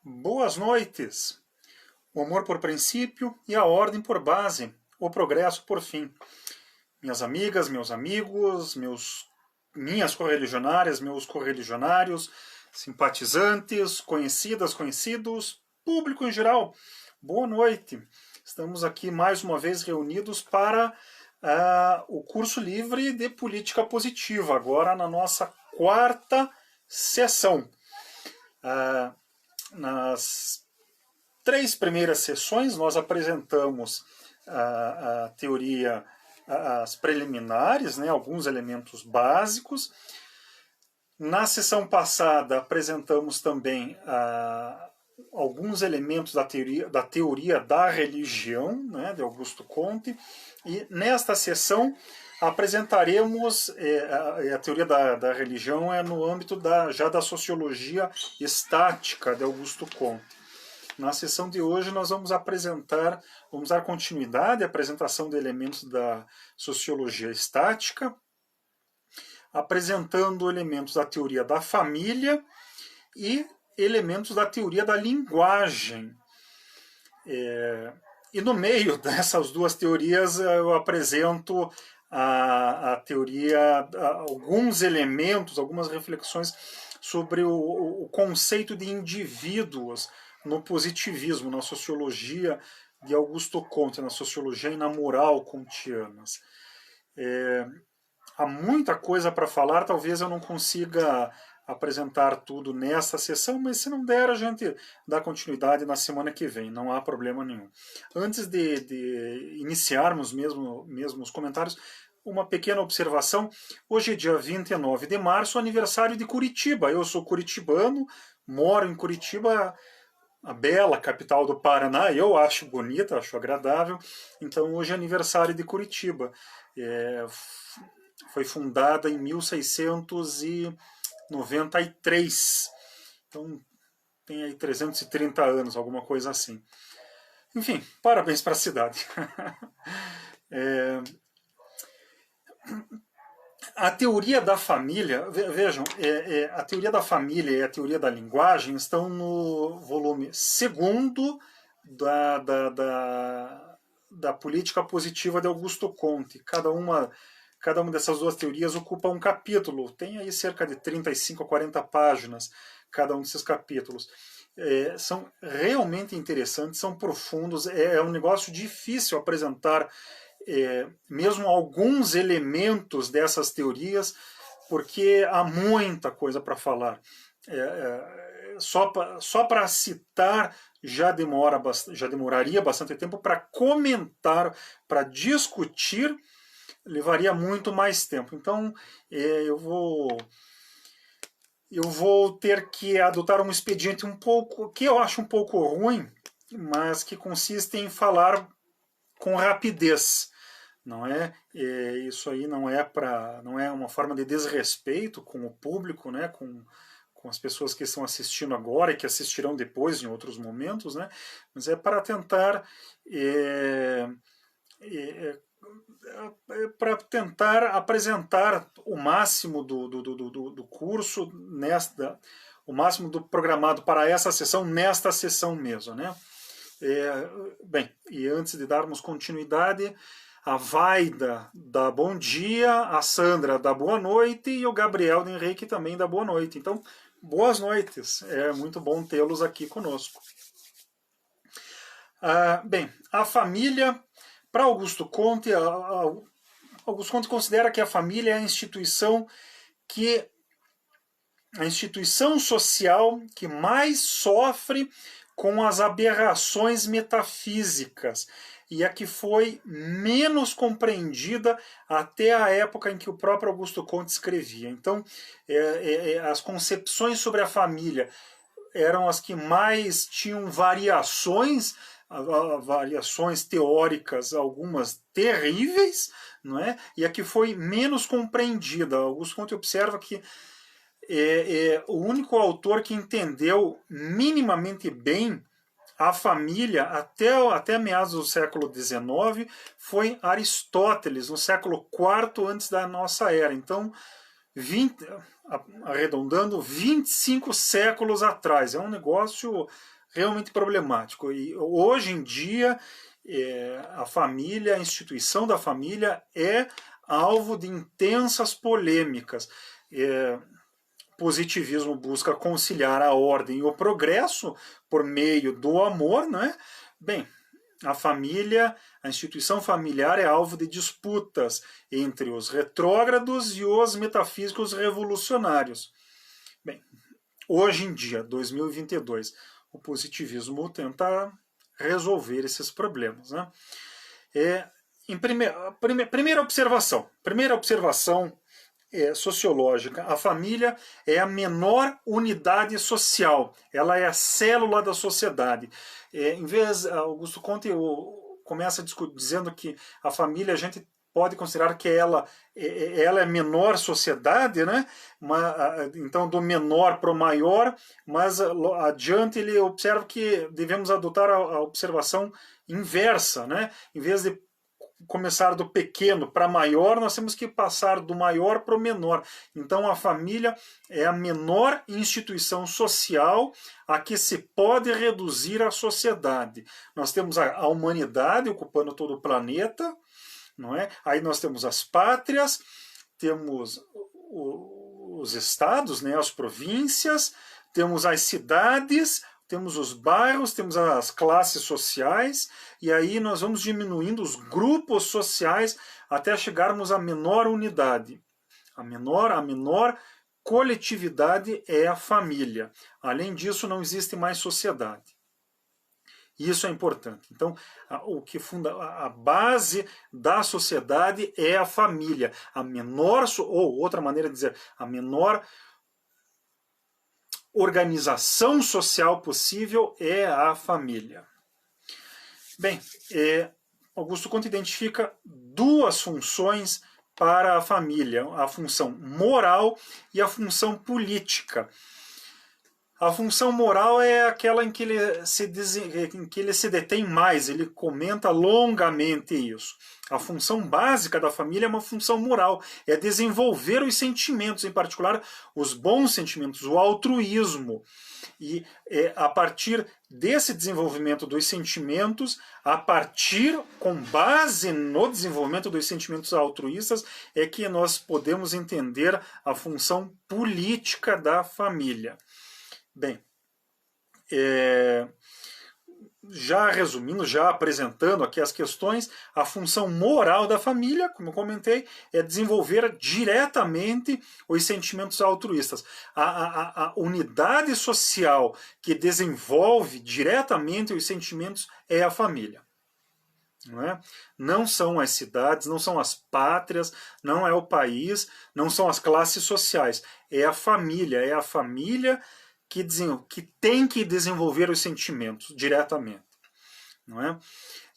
Boas noites. O amor por princípio e a ordem por base, o progresso por fim. Minhas amigas, meus amigos, minhas correligionárias, meus correligionários, simpatizantes, conhecidas, conhecidos, público em geral, boa noite. Estamos aqui mais uma vez reunidos para o curso livre de política positiva, agora na nossa quarta sessão. Nas 3 primeiras sessões, nós apresentamos a teoria, as preliminares, né, alguns elementos básicos. Na sessão passada, apresentamos também alguns elementos da teoria da religião, né, de Augusto Comte. E nesta sessão, apresentaremos a teoria da religião no âmbito já da sociologia estática de Augusto Comte. Na sessão de hoje nós vamos dar continuidade à apresentação de elementos da sociologia estática, apresentando elementos da teoria da família e elementos da teoria da linguagem. E no meio dessas duas teorias eu apresento a teoria, alguns elementos, algumas reflexões sobre o conceito de indivíduos no positivismo, na sociologia de Augusto Comte, na sociologia e na moral kantianas. Há muita coisa para falar, talvez eu não consiga apresentar tudo nessa sessão, mas se não der, a gente dá continuidade na semana que vem, não há problema nenhum. Antes de iniciarmos mesmo os comentários, uma pequena observação. Hoje é dia 29 de março, aniversário de Curitiba. Eu sou curitibano, moro em Curitiba, a bela capital do Paraná. Eu acho bonita, acho agradável. Então hoje é aniversário de Curitiba. Foi fundada em 1693. Então tem aí 330 anos, alguma coisa assim. Enfim, parabéns para a cidade. A teoria da família, vejam, a teoria da família e a teoria da linguagem estão no volume 2º da política positiva de Augusto Comte. Cada uma dessas duas teorias ocupa um capítulo, tem aí cerca de 35 a 40 páginas cada um desses capítulos. São realmente interessantes, são profundos, é um negócio difícil apresentar mesmo alguns elementos dessas teorias, porque há muita coisa para falar. Só para citar já demoraria bastante tempo, para comentar, para discutir, levaria muito mais tempo. Então, eu vou ter que adotar um expediente que eu acho um pouco ruim, mas que consiste em falar com rapidez. Não é? Isso aí não é uma forma de desrespeito com o público, né? com as pessoas que estão assistindo agora e que assistirão depois em outros momentos, né? Mas é para tentar apresentar o máximo do curso, o máximo do programado para essa sessão, nesta sessão mesmo. Né? Bem, e antes de darmos continuidade, a Vaida dá bom dia, a Sandra dá boa noite e o Gabriel de Henrique também dá boa noite. Então, boas noites, é muito bom tê-los aqui conosco. Bem, a família, para Augusto Comte, Augusto Comte considera que a família é a instituição social que mais sofre com as aberrações metafísicas e a que foi menos compreendida até a época em que o próprio Augusto Comte escrevia. Então, as concepções sobre a família eram as que mais tinham variações teóricas, algumas terríveis, não é? E a que foi menos compreendida. Augusto Comte observa que o único autor que entendeu minimamente bem a família até meados do século XIX foi Aristóteles, no século IV antes da nossa era. Então, arredondando, 25 séculos atrás. É um negócio realmente problemático. E hoje em dia, a família, a instituição da família é alvo de intensas polêmicas. Positivismo busca conciliar a ordem e o progresso por meio do amor, né? Bem, a família, a instituição familiar é alvo de disputas entre os retrógrados e os metafísicos revolucionários. Bem, hoje em dia, 2022, o positivismo tenta resolver esses problemas, né? Primeira observação sociológica. A família é a menor unidade social, ela é a célula da sociedade. Em vez, Augusto Conte começa dizendo que a família, a gente pode considerar que ela é a menor sociedade, né? Então, do menor para o maior, mas adiante ele observa que devemos adotar a observação inversa, né? Em vez de começar do pequeno para maior, nós temos que passar do maior para o menor. Então a família é a menor instituição social a que se pode reduzir a sociedade. Nós temos a humanidade ocupando todo o planeta, não é? Aí nós temos as pátrias, temos os estados, né, as províncias, temos as cidades, temos os bairros, temos as classes sociais, e aí nós vamos diminuindo os grupos sociais até chegarmos à menor unidade. A menor coletividade é a família. Além disso, não existe mais sociedade. Isso é importante. Então, o que funda a base da sociedade é a família. A menor, ou outra maneira de dizer, a menor organização social possível é a família. Bem, Augusto Conte identifica duas funções para a família, a função moral e a função política. A função moral é aquela em que ele se detém mais, ele comenta longamente isso. A função básica da família é uma função moral, é desenvolver os sentimentos, em particular os bons sentimentos, o altruísmo. E a partir desse desenvolvimento dos sentimentos, com base no desenvolvimento dos sentimentos altruístas, é que nós podemos entender a função política da família. Bem, já resumindo, já apresentando aqui as questões, a função moral da família, como eu comentei, é desenvolver diretamente os sentimentos altruístas. A unidade social que desenvolve diretamente os sentimentos é a família. Não é? Não são as cidades, não são as pátrias, não é o país, não são as classes sociais. É a família que tem que desenvolver os sentimentos diretamente. Não é?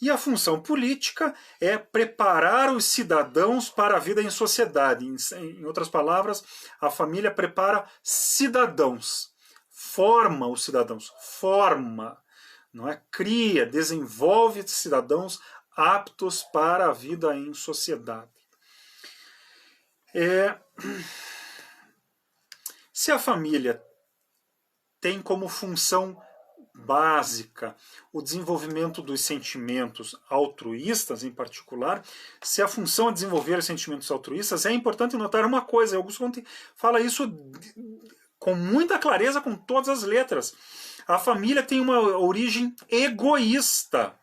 E a função política é preparar os cidadãos para a vida em sociedade. Em outras palavras, a família prepara cidadãos, forma os cidadãos, não é? Cria, desenvolve cidadãos aptos para a vida em sociedade. Se a família tem como função básica o desenvolvimento dos sentimentos altruístas, em particular, se a função é desenvolver os sentimentos altruístas, é importante notar uma coisa, Augusto Conte fala isso com muita clareza, com todas as letras. A família tem uma origem egoísta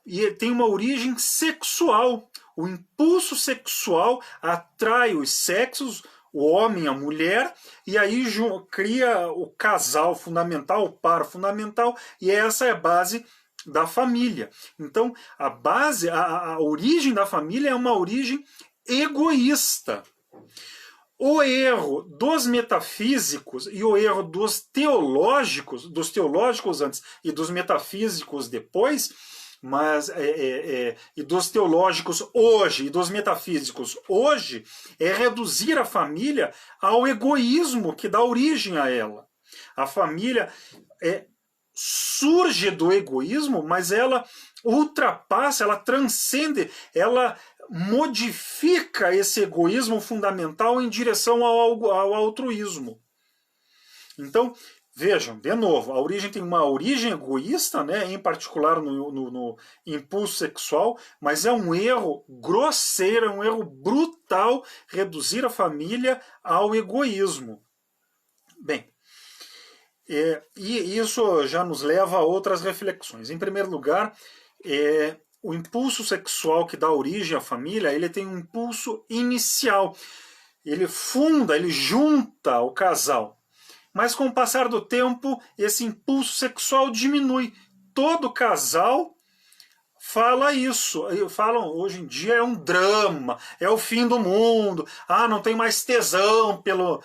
e tem uma origem sexual. O impulso sexual atrai os sexos, o homem, a mulher, e aí cria o casal fundamental, o par fundamental, e essa é a base da família. Então, a origem da família é uma origem egoísta. O erro dos metafísicos e o erro dos teológicos antes e dos metafísicos depois, e dos teológicos hoje e dos metafísicos hoje, é reduzir a família ao egoísmo que dá origem a ela. A família surge do egoísmo, mas ela ultrapassa, ela transcende, ela modifica esse egoísmo fundamental em direção ao altruísmo. Então, vejam, de novo, a origem tem uma origem egoísta, né, em particular no impulso sexual, mas é um erro grosseiro, é um erro brutal reduzir a família ao egoísmo. Bem, e isso já nos leva a outras reflexões. Em primeiro lugar, o impulso sexual que dá origem à família, ele tem um impulso inicial. Ele funda, ele junta o casal. Mas com o passar do tempo, esse impulso sexual diminui. Todo casal fala isso. Falam, hoje em dia é um drama, é o fim do mundo. Ah, não tem mais tesão pelo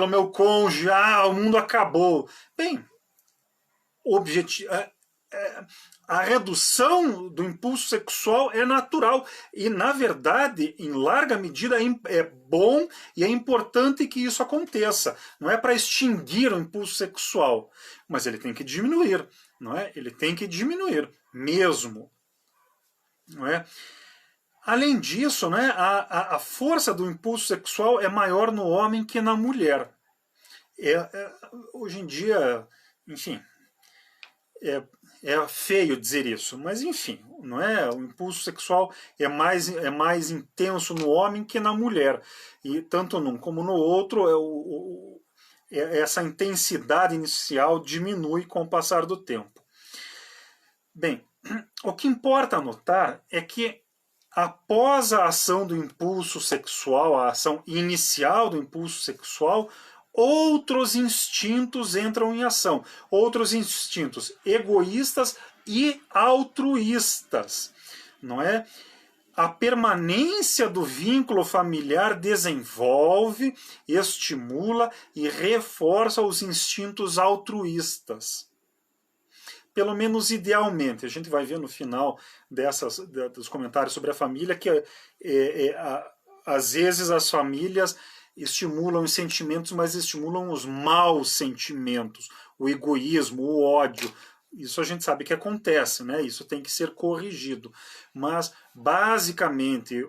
meu cônjuge. Ah, o mundo acabou. Bem, a redução do impulso sexual é natural e, na verdade, em larga medida é bom e é importante que isso aconteça. Não é para extinguir o impulso sexual, mas ele tem que diminuir, não é? Ele tem que diminuir mesmo, não é? Além disso, né, a força do impulso sexual é maior no homem que na mulher. Hoje em dia, enfim, é feio dizer isso, mas enfim, não é? O impulso sexual é mais intenso no homem que na mulher. E tanto num como no outro, essa intensidade inicial diminui com o passar do tempo. Bem, o que importa notar é que após a ação do impulso sexual, a ação inicial do impulso sexual, outros instintos entram em ação. Outros instintos egoístas e altruístas, não é? A permanência do vínculo familiar desenvolve, estimula e reforça os instintos altruístas. Pelo menos idealmente. A gente vai ver no final dos comentários sobre a família que às vezes as famílias estimulam os sentimentos, mas estimulam os maus sentimentos, o egoísmo, o ódio. Isso a gente sabe que acontece, né? Isso tem que ser corrigido. Mas, basicamente,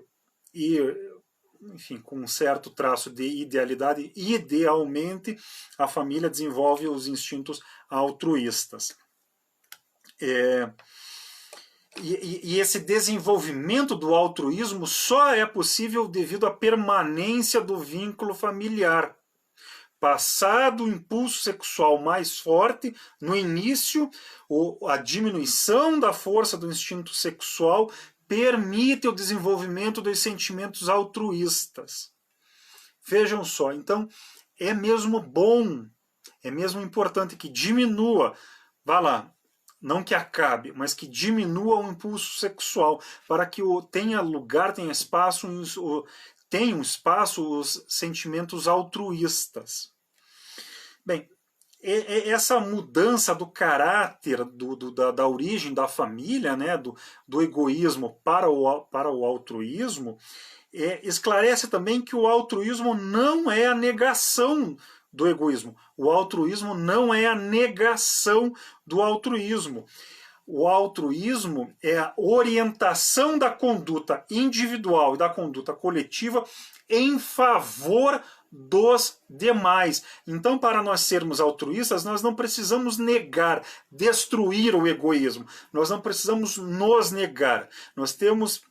enfim, com um certo traço de idealidade, idealmente, a família desenvolve os instintos altruístas. E esse desenvolvimento do altruísmo só é possível devido à permanência do vínculo familiar. Passado o impulso sexual mais forte, no início, a diminuição da força do instinto sexual permite o desenvolvimento dos sentimentos altruístas. Vejam só, então é mesmo bom, é mesmo importante que diminua, vá lá, não que acabe, mas que diminua o impulso sexual, para que tenha lugar, tenha espaço os sentimentos altruístas. Bem, essa mudança do caráter da origem da família, né, do egoísmo para o altruísmo, esclarece também que o altruísmo não é a negação do egoísmo. O altruísmo não é a negação do altruísmo. O altruísmo é a orientação da conduta individual e da conduta coletiva em favor dos demais. Então, para nós sermos altruístas, nós não precisamos negar, destruir o egoísmo. Nós não precisamos nos negar. Nós temos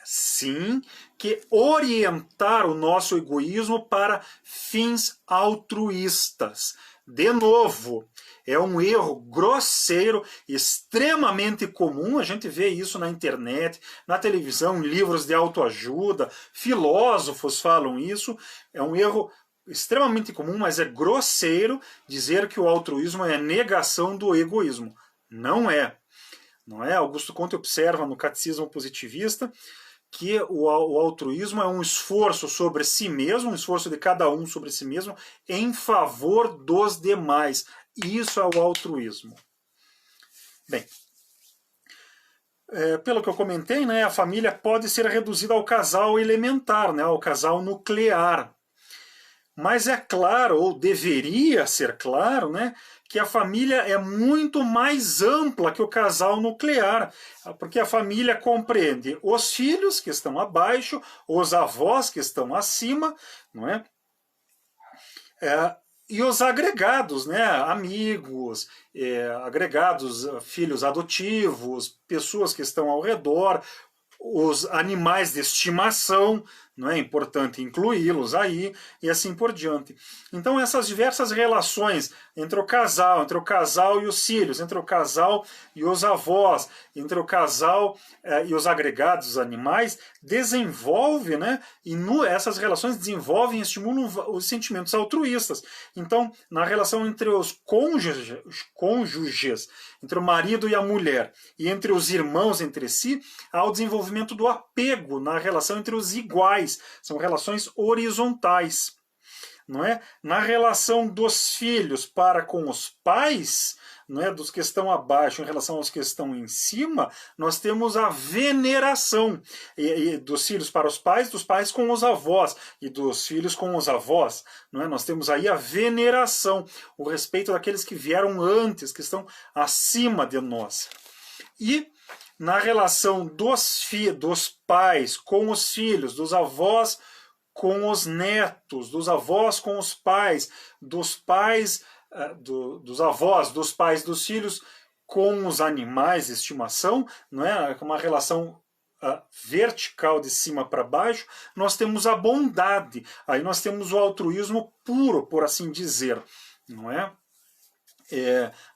sim que orientar o nosso egoísmo para fins altruístas. De novo, é um erro grosseiro, extremamente comum, a gente vê isso na internet, na televisão, em livros de autoajuda, filósofos falam isso, é um erro extremamente comum, mas é grosseiro dizer que o altruísmo é a negação do egoísmo. Não é. Não é? Augusto Comte observa no Catecismo Positivista que o altruísmo é um esforço sobre si mesmo, um esforço de cada um sobre si mesmo, em favor dos demais. Isso é o altruísmo. Bem, pelo que eu comentei, né, a família pode ser reduzida ao casal elementar, né, ao casal nuclear. Mas é claro, ou deveria ser claro, né, que a família é muito mais ampla que o casal nuclear, porque a família compreende os filhos que estão abaixo, os avós que estão acima, não é? E os agregados, né, amigos, agregados, filhos adotivos, pessoas que estão ao redor, os animais de estimação, não é importante incluí-los aí, e assim por diante. Então, essas diversas relações entre o casal e os filhos, entre o casal e os avós, entre o casal e os agregados, os animais, desenvolve, né? E essas relações desenvolvem e estimulam os sentimentos altruístas. Então, na relação entre os cônjuges, entre o marido e a mulher, e entre os irmãos entre si, há o desenvolvimento do apego na relação entre os iguais. São relações horizontais. Não é? Na relação dos filhos para com os pais, não é? Dos que estão abaixo em relação aos que estão em cima, nós temos a veneração e dos filhos para os pais, dos pais com os avós e dos filhos com os avós. Não é? Nós temos aí a veneração, o respeito daqueles que vieram antes, que estão acima de nós. E na relação dos pais com os filhos, dos avós com os netos, dos avós com os pais, dos pais, dos avós, dos pais dos filhos com os animais de estimação, não é? Uma relação vertical de cima para baixo. Nós temos a bondade, aí nós temos o altruísmo puro, por assim dizer, não é?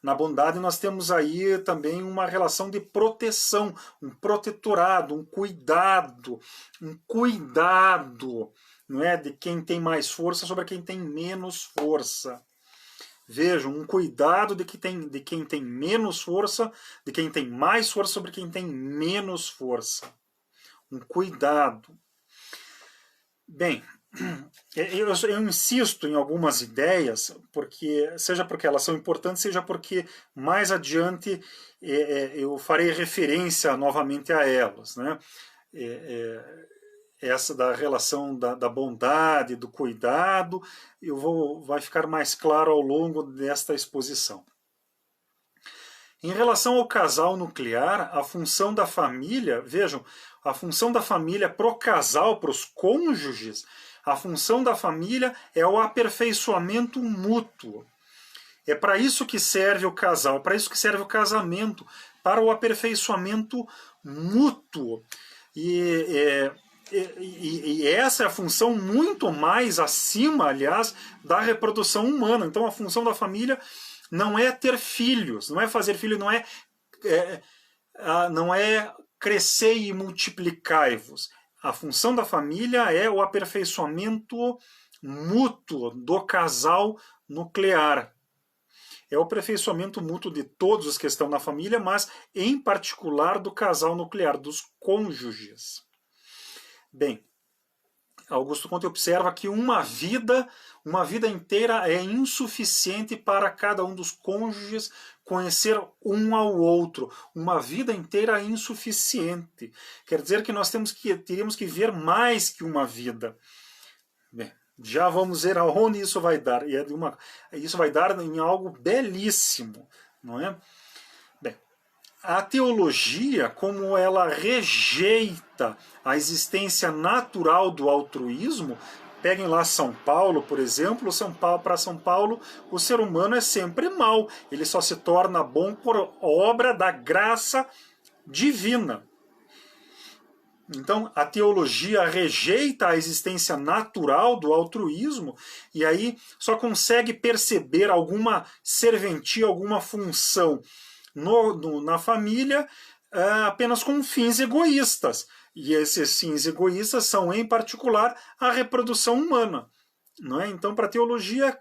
Na bondade nós temos aí também uma relação de proteção, um protetorado, um cuidado, não é, de quem tem mais força sobre quem tem menos força. Vejam, um cuidado de quem tem menos força, de quem tem mais força sobre quem tem menos força. Um cuidado. Bem, eu insisto em algumas ideias, seja porque elas são importantes, seja porque mais adiante eu farei referência novamente a elas, né? Essa da relação da bondade, do cuidado, vai ficar mais claro ao longo desta exposição. Em relação ao casal nuclear, a função da família, vejam, a função da família para o casal, para os cônjuges, a função da família é o aperfeiçoamento mútuo. É para isso que serve o casal, para isso que serve o casamento, para o aperfeiçoamento mútuo. E essa é a função muito mais acima, aliás, da reprodução humana. Então, a função da família não é ter filhos, não é fazer filhos, não é crescer e multiplicai-vos. A função da família é o aperfeiçoamento mútuo do casal nuclear. É o aperfeiçoamento mútuo de todos os que estão na família, mas em particular do casal nuclear, dos cônjuges. Bem, Augusto Conte observa que uma vida inteira é insuficiente para cada um dos cônjuges conhecer um ao outro. Uma vida inteira é insuficiente. Quer dizer que nós teríamos que ver mais que uma vida. Bem, já vamos ver aonde isso vai dar. E isso vai dar em algo belíssimo, não é? A teologia, como ela rejeita a existência natural do altruísmo, peguem lá São Paulo, por exemplo, para São Paulo, o ser humano é sempre mau, ele só se torna bom por obra da graça divina. Então, a teologia rejeita a existência natural do altruísmo e aí só consegue perceber alguma serventia, alguma função na família apenas com fins egoístas. E esses fins egoístas são, em particular, a reprodução humana. Não é? Então, para a teologia,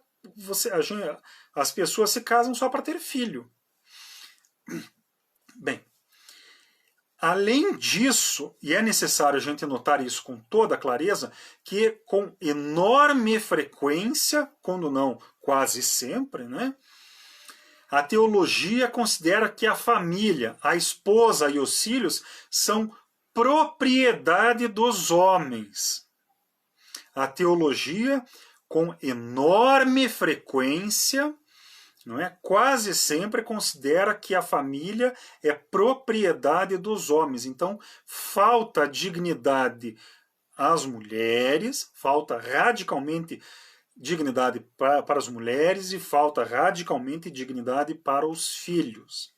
as pessoas se casam só para ter filho. Bem, além disso, e é necessário a gente notar isso com toda clareza, que com enorme frequência, quando não quase sempre, né? A teologia considera que a família, a esposa e os filhos são propriedade dos homens. A teologia com enorme frequência, não é? Quase sempre considera que a família é propriedade dos homens. Então, falta dignidade às mulheres, falta radicalmente dignidade para as mulheres e falta radicalmente dignidade para os filhos.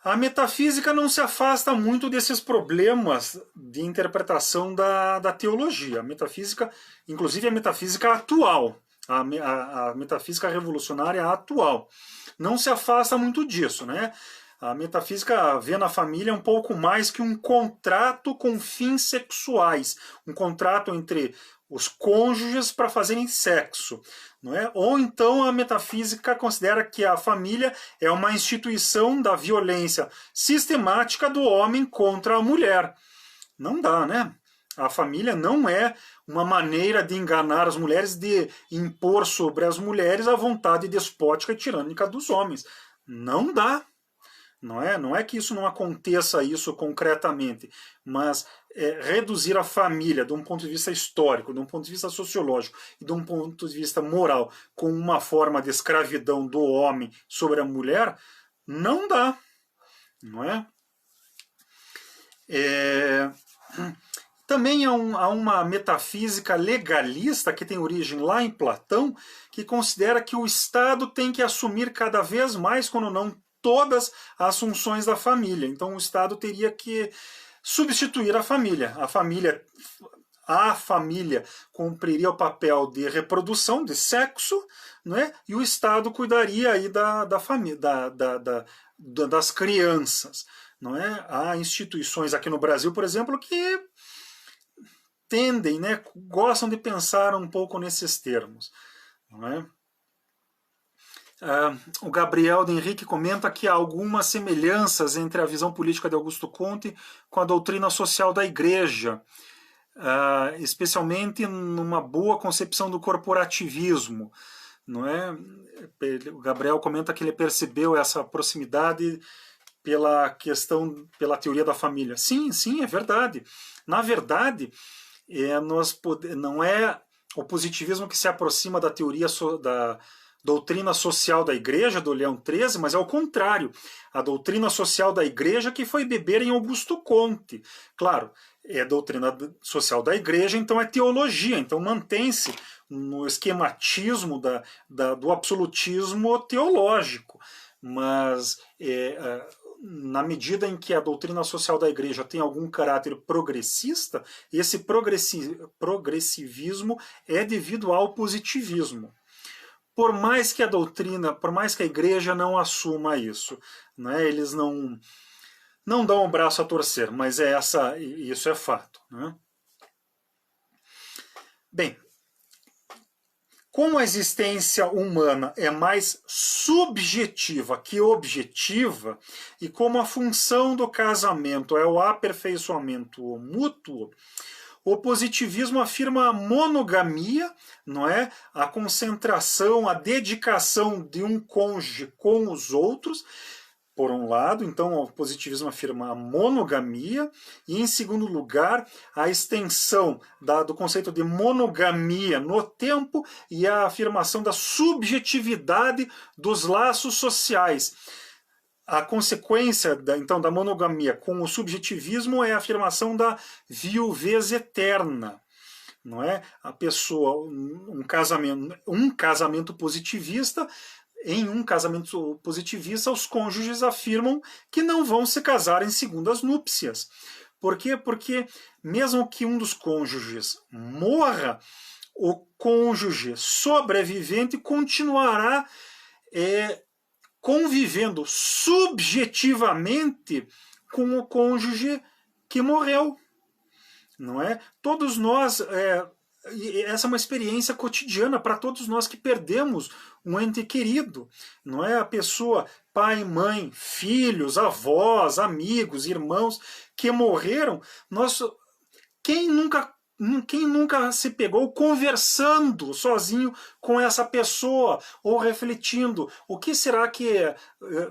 A metafísica não se afasta muito desses problemas de interpretação da teologia. A metafísica, inclusive a metafísica atual, a metafísica revolucionária atual, não se afasta muito disso, né? A metafísica vê na família um pouco mais que um contrato com fins sexuais, um contrato entre os cônjuges para fazerem sexo, não é? Ou então a metafísica considera que a família é uma instituição da violência sistemática do homem contra a mulher. Não dá, né? A família não é uma maneira de enganar as mulheres, de impor sobre as mulheres a vontade despótica e tirânica dos homens. Não dá. Não é que isso não aconteça isso concretamente, mas reduzir a família de um ponto de vista histórico, de um ponto de vista sociológico e de um ponto de vista moral com uma forma de escravidão do homem sobre a mulher, não dá. Não é? Também há uma metafísica legalista que tem origem lá em Platão, que considera que o Estado tem que assumir cada vez mais, quando não todas, as funções da família. Então o Estado teria que substituir a família. A família cumpriria o papel de reprodução, de sexo, né? E o Estado cuidaria aí da família, das crianças. Não é? Há instituições aqui no Brasil, por exemplo, que tendem, né, gostam de pensar um pouco nesses termos. Não é? O Gabriel de Henrique comenta que há algumas semelhanças entre a visão política de Augusto Comte com a doutrina social da Igreja, especialmente numa boa concepção do corporativismo. Não é? O Gabriel comenta que ele percebeu essa proximidade pela teoria da família. Sim, é verdade. Na verdade, não é o positivismo que se aproxima da teoria da doutrina social da Igreja, do Leão XIII, mas é o contrário. A doutrina social da Igreja que foi beber em Augusto Comte. Claro, é doutrina social da Igreja, então é teologia, então mantém-se no esquematismo do absolutismo teológico. Mas na medida em que a doutrina social da Igreja tem algum caráter progressista, esse progressivismo é devido ao positivismo. Por mais que a Igreja não assuma isso, né? Eles não dão o braço a torcer, mas isso é fato. Né? Bem, como a existência humana é mais subjetiva que objetiva, e como a função do casamento é o aperfeiçoamento mútuo, o positivismo afirma a monogamia, não é? A concentração, a dedicação de um cônjuge com os outros, por um lado. Então o positivismo afirma a monogamia, e em segundo lugar a extensão do conceito de monogamia no tempo e a afirmação da subjetividade dos laços sociais. A consequência então da monogamia com o subjetivismo é a afirmação da viuvez eterna. Não é? A pessoa, um casamento positivista, em um casamento positivista, os cônjuges afirmam que não vão se casar em segundas núpcias. Por quê? Porque mesmo que um dos cônjuges morra, o cônjuge sobrevivente continuará convivendo subjetivamente com o cônjuge que morreu. Não é? Todos nós, essa é uma experiência cotidiana para todos nós que perdemos um ente querido. Não é? A pessoa, pai, mãe, filhos, avós, amigos, irmãos que morreram. Quem nunca quem nunca se pegou conversando sozinho com essa pessoa, ou refletindo, o que será que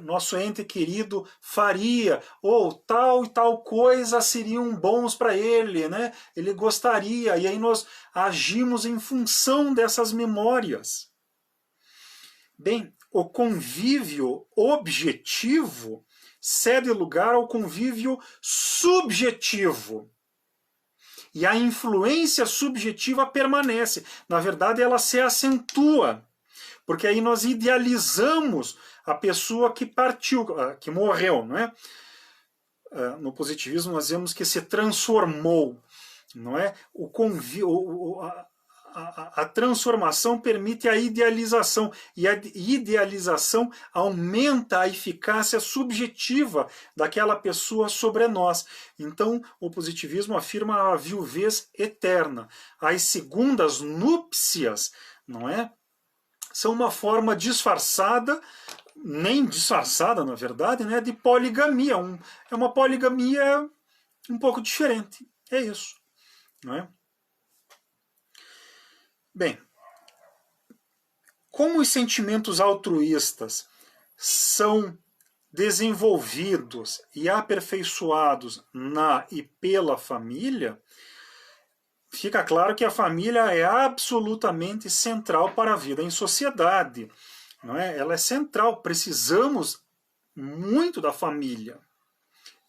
nosso ente querido faria, ou tal e tal coisa seriam bons para ele, né? Ele gostaria, e aí nós agimos em função dessas memórias. Bem, o convívio objetivo cede lugar ao convívio subjetivo. E a influência subjetiva permanece. Na verdade, ela se acentua. Porque aí nós idealizamos a pessoa que partiu, que morreu, não é? No positivismo nós vemos que se transformou, não é? A transformação permite a idealização, e a idealização aumenta a eficácia subjetiva daquela pessoa sobre nós. Então, o positivismo afirma a viuvez eterna. As segundas núpcias, não é? São uma forma disfarçada, nem disfarçada, na verdade, né, de poligamia. É uma poligamia um pouco diferente. É isso, não é? Bem, como os sentimentos altruístas são desenvolvidos e aperfeiçoados na e pela família, fica claro que a família é absolutamente central para a vida em sociedade. Não é? Ela é central, precisamos muito da família.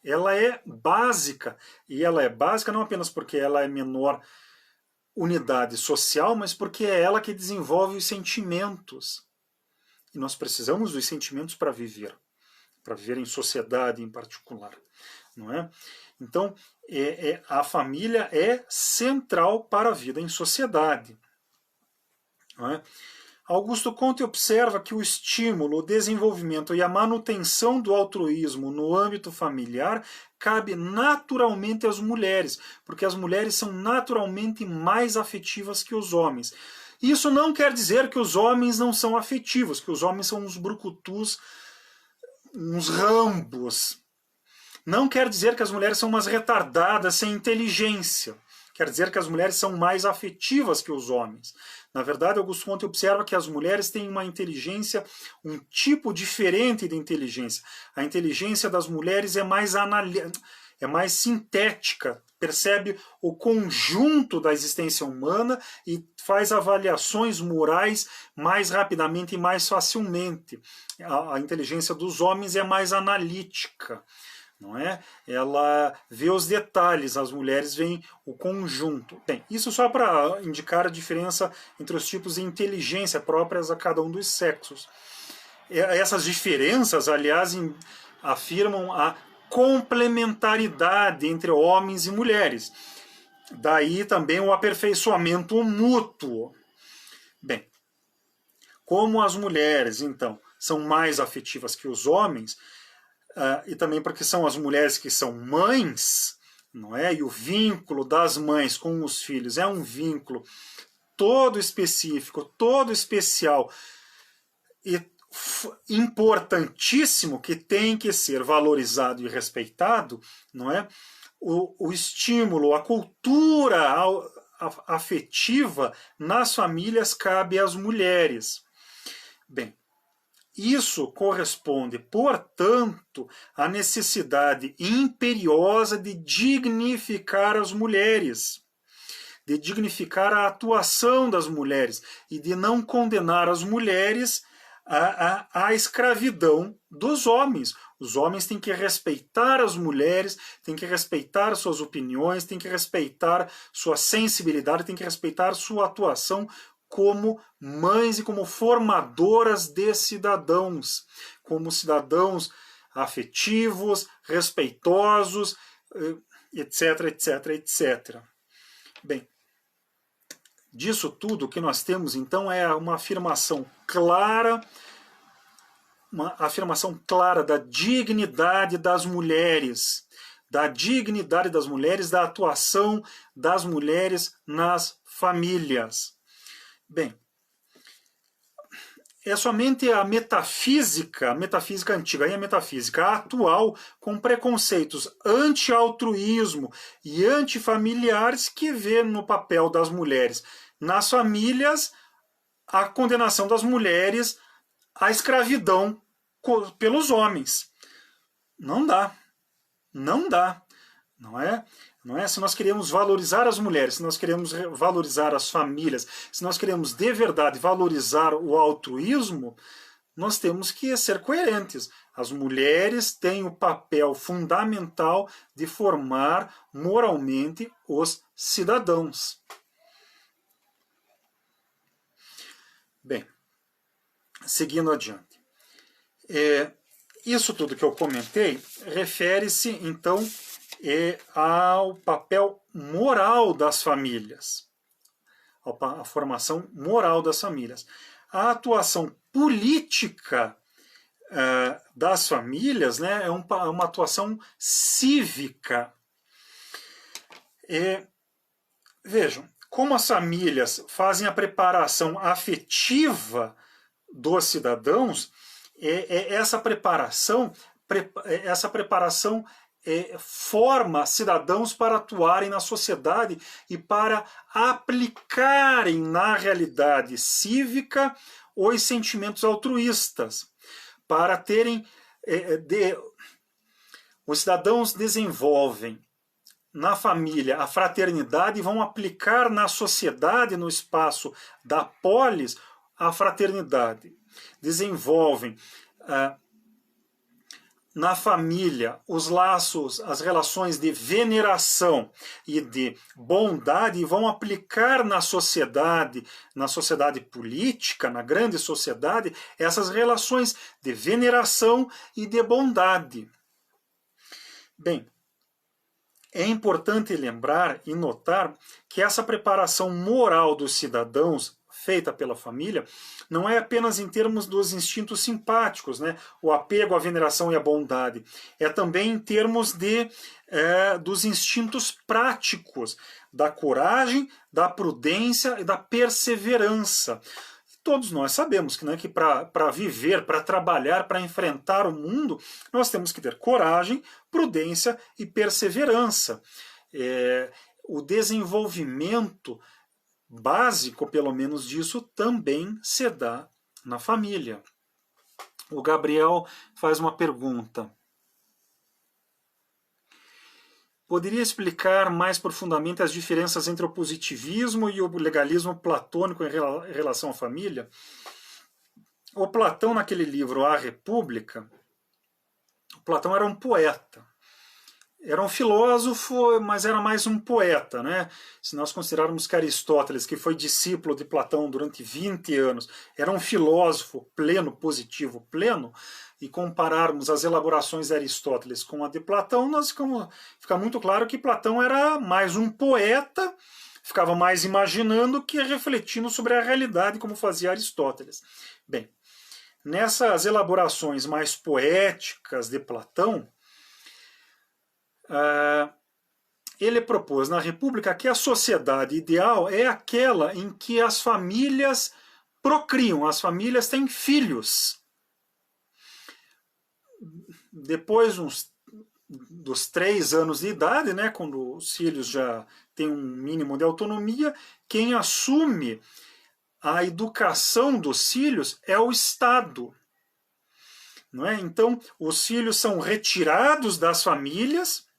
Ela é básica, e ela é básica não apenas porque ela é menor unidade social, mas porque é ela que desenvolve os sentimentos. E nós precisamos dos sentimentos para viver em sociedade em particular, não é? Então, a família é central para a vida em sociedade, não é? Augusto Comte observa que o estímulo, o desenvolvimento e a manutenção do altruísmo no âmbito familiar cabe naturalmente às mulheres, porque as mulheres são naturalmente mais afetivas que os homens. Isso não quer dizer que os homens não são afetivos, que os homens são uns brucutus, uns rambos. Não quer dizer que as mulheres são umas retardadas sem inteligência. Quer dizer que as mulheres são mais afetivas que os homens. Na verdade, Augusto Comte observa que as mulheres têm uma inteligência, um tipo diferente de inteligência. A inteligência das mulheres é mais sintética, percebe o conjunto da existência humana e faz avaliações morais mais rapidamente e mais facilmente. A inteligência dos homens é mais analítica. Não é? Ela vê os detalhes, as mulheres veem o conjunto. Bem, isso só para indicar a diferença entre os tipos de inteligência próprias a cada um dos sexos. Essas diferenças, aliás, afirmam a complementaridade entre homens e mulheres. Daí também o aperfeiçoamento mútuo. Bem, como as mulheres, então, são mais afetivas que os homens, e também porque são as mulheres que são mães, não é? E o vínculo das mães com os filhos é um vínculo todo específico, todo especial e importantíssimo, que tem que ser valorizado e respeitado, não é? O estímulo, a cultura afetiva nas famílias cabe às mulheres. Bem, isso corresponde, portanto, à necessidade imperiosa de dignificar as mulheres, de dignificar a atuação das mulheres e de não condenar as mulheres à escravidão dos homens. Os homens têm que respeitar as mulheres, têm que respeitar suas opiniões, têm que respeitar sua sensibilidade, têm que respeitar sua atuação como mães e como formadoras de cidadãos, como cidadãos afetivos, respeitosos, etc, etc, etc. Bem, disso tudo, o que nós temos então é uma afirmação clara da dignidade das mulheres, da atuação das mulheres nas famílias. Bem, é somente a metafísica antiga e a metafísica atual, com preconceitos anti-altruísmo e antifamiliares, que vê no papel das mulheres nas famílias a condenação das mulheres à escravidão pelos homens. Não dá. Não dá. Não é? Não é? Se nós queremos valorizar as mulheres, se nós queremos valorizar as famílias, se nós queremos de verdade valorizar o altruísmo, nós temos que ser coerentes. As mulheres têm o papel fundamental de formar moralmente os cidadãos. Bem, seguindo adiante. Isso tudo que eu comentei refere-se, então, ao papel moral das famílias, a formação moral das famílias. A atuação política das famílias, né, é uma atuação cívica. Vejam, como as famílias fazem a preparação afetiva dos cidadãos, essa preparação forma cidadãos para atuarem na sociedade e para aplicarem na realidade cívica os sentimentos altruístas, para terem... os cidadãos desenvolvem na família a fraternidade e vão aplicar na sociedade, no espaço da polis, a fraternidade. Desenvolvem na família os laços, as relações de veneração e de bondade, e vão aplicar na sociedade política, na grande sociedade, essas relações de veneração e de bondade. Bem, é importante lembrar e notar que essa preparação moral dos cidadãos feita pela família não é apenas em termos dos instintos simpáticos, né? O apego, a veneração e a bondade. É também em termos dos instintos práticos, da coragem, da prudência e da perseverança. Todos nós sabemos que para viver, para trabalhar, para enfrentar o mundo, nós temos que ter coragem, prudência e perseverança. O desenvolvimento básico, pelo menos disso, também se dá na família. O Gabriel faz uma pergunta. Poderia explicar mais profundamente as diferenças entre o positivismo e o legalismo platônico em relação à família? O Platão, naquele livro A República, Platão era um poeta. Era um filósofo, mas era mais um poeta, né? Se nós considerarmos que Aristóteles, que foi discípulo de Platão durante 20 anos, era um filósofo pleno, positivo pleno, e compararmos as elaborações de Aristóteles com a de Platão, fica muito claro que Platão era mais um poeta, ficava mais imaginando que refletindo sobre a realidade, como fazia Aristóteles. Bem, nessas elaborações mais poéticas de Platão, ele propôs na República que a sociedade ideal é aquela em que as famílias procriam, as famílias têm filhos. Depois dos 3 anos de idade, né, quando os filhos já têm um mínimo de autonomia, quem assume a educação dos filhos é o Estado. Não é? Então, os filhos são retirados das famílias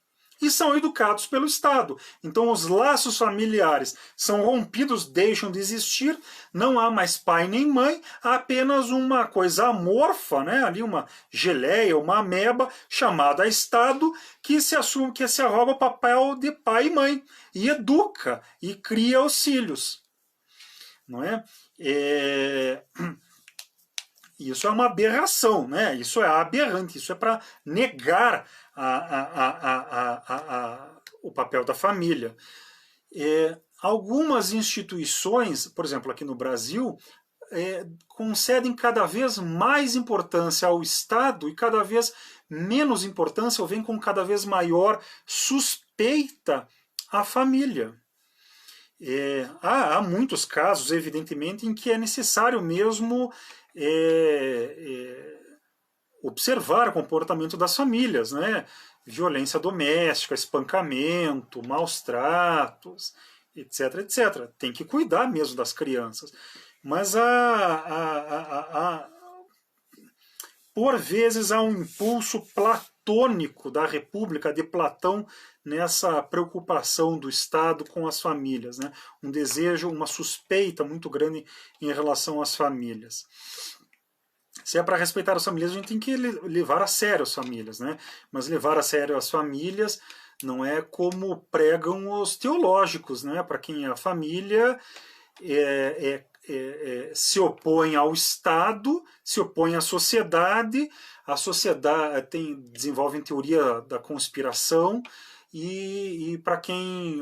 e são educados pelo Estado. Então os laços familiares são rompidos, deixam de existir, não há mais pai nem mãe, há apenas uma coisa amorfa, né? Ali uma geleia, uma ameba, chamada Estado, que se assume, que se arroga o papel de pai e mãe, e educa, e cria os filhos. Não é? Isso é uma aberração, né? Isso é aberrante, isso é para negar o papel da família. Algumas instituições, por exemplo, aqui no Brasil, concedem cada vez mais importância ao Estado e cada vez menos importância, ou vem com cada vez maior suspeita à família. Há muitos casos, evidentemente, em que é necessário mesmo observar o comportamento das famílias, né? Violência doméstica, espancamento, maus tratos, etc, etc. Tem que cuidar mesmo das crianças. Mas por vezes há um impulso platônico da República de Platão nessa preocupação do Estado com as famílias, né? Um desejo, uma suspeita muito grande em relação às famílias. Se é para respeitar as famílias, a gente tem que levar a sério as famílias, né? Mas levar a sério as famílias não é como pregam os teológicos, né? Para quem a família se opõe ao Estado, se opõe à sociedade, a sociedade desenvolve teoria da conspiração, e para quem.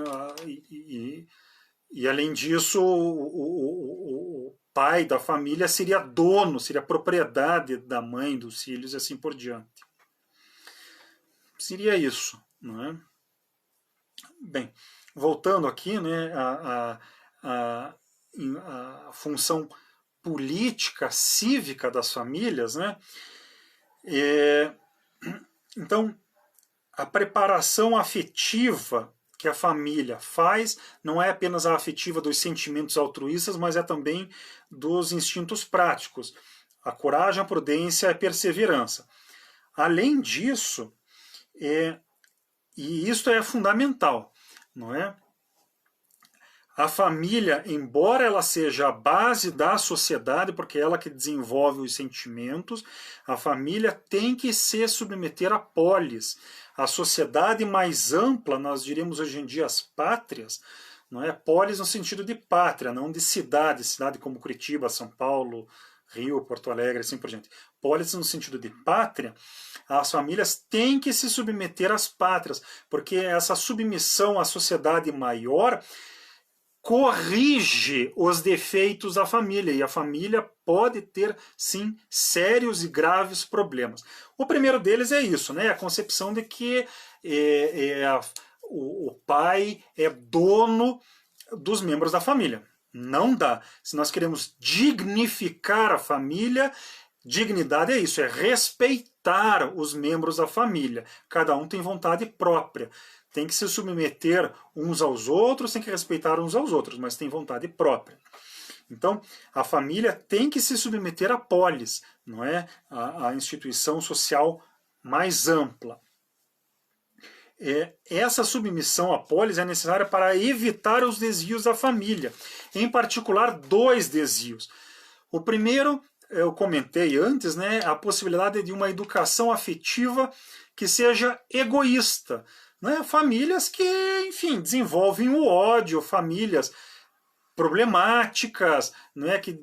E além disso, o pai da família seria dono, seria propriedade da mãe, dos filhos e assim por diante. Seria isso, não é? Bem, voltando aqui, né, a função política, cívica das famílias, né? Então, a preparação afetiva que a família faz não é apenas a afetiva dos sentimentos altruístas, mas é também dos instintos práticos, a coragem, a prudência e a perseverança. Além disso, e isto é fundamental, não é? A família, embora ela seja a base da sociedade, porque é ela que desenvolve os sentimentos, a família tem que se submeter à polis. A sociedade mais ampla, nós diríamos hoje em dia as pátrias, não é? Polis no sentido de pátria, não de cidade, cidade como Curitiba, São Paulo, Rio, Porto Alegre, assim por diante. Polis no sentido de pátria, as famílias têm que se submeter às pátrias, porque essa submissão à sociedade maior corrige os defeitos da família, e a família pode ter, sim, sérios e graves problemas. O primeiro deles é isso, né? A concepção de que o pai é dono dos membros da família. Não dá. Se nós queremos dignificar a família, dignidade é isso, é respeitar os membros da família. Cada um tem vontade própria. Tem que se submeter uns aos outros, tem que respeitar uns aos outros, mas tem vontade própria. Então, a família tem que se submeter à polis, não é? A instituição social mais ampla. Essa submissão à polis é necessária para evitar os desvios da família, em particular 2 desvios. O primeiro, eu comentei antes, né, a possibilidade de uma educação afetiva que seja egoísta. Né? Famílias que, enfim, desenvolvem o ódio, famílias problemáticas, né? que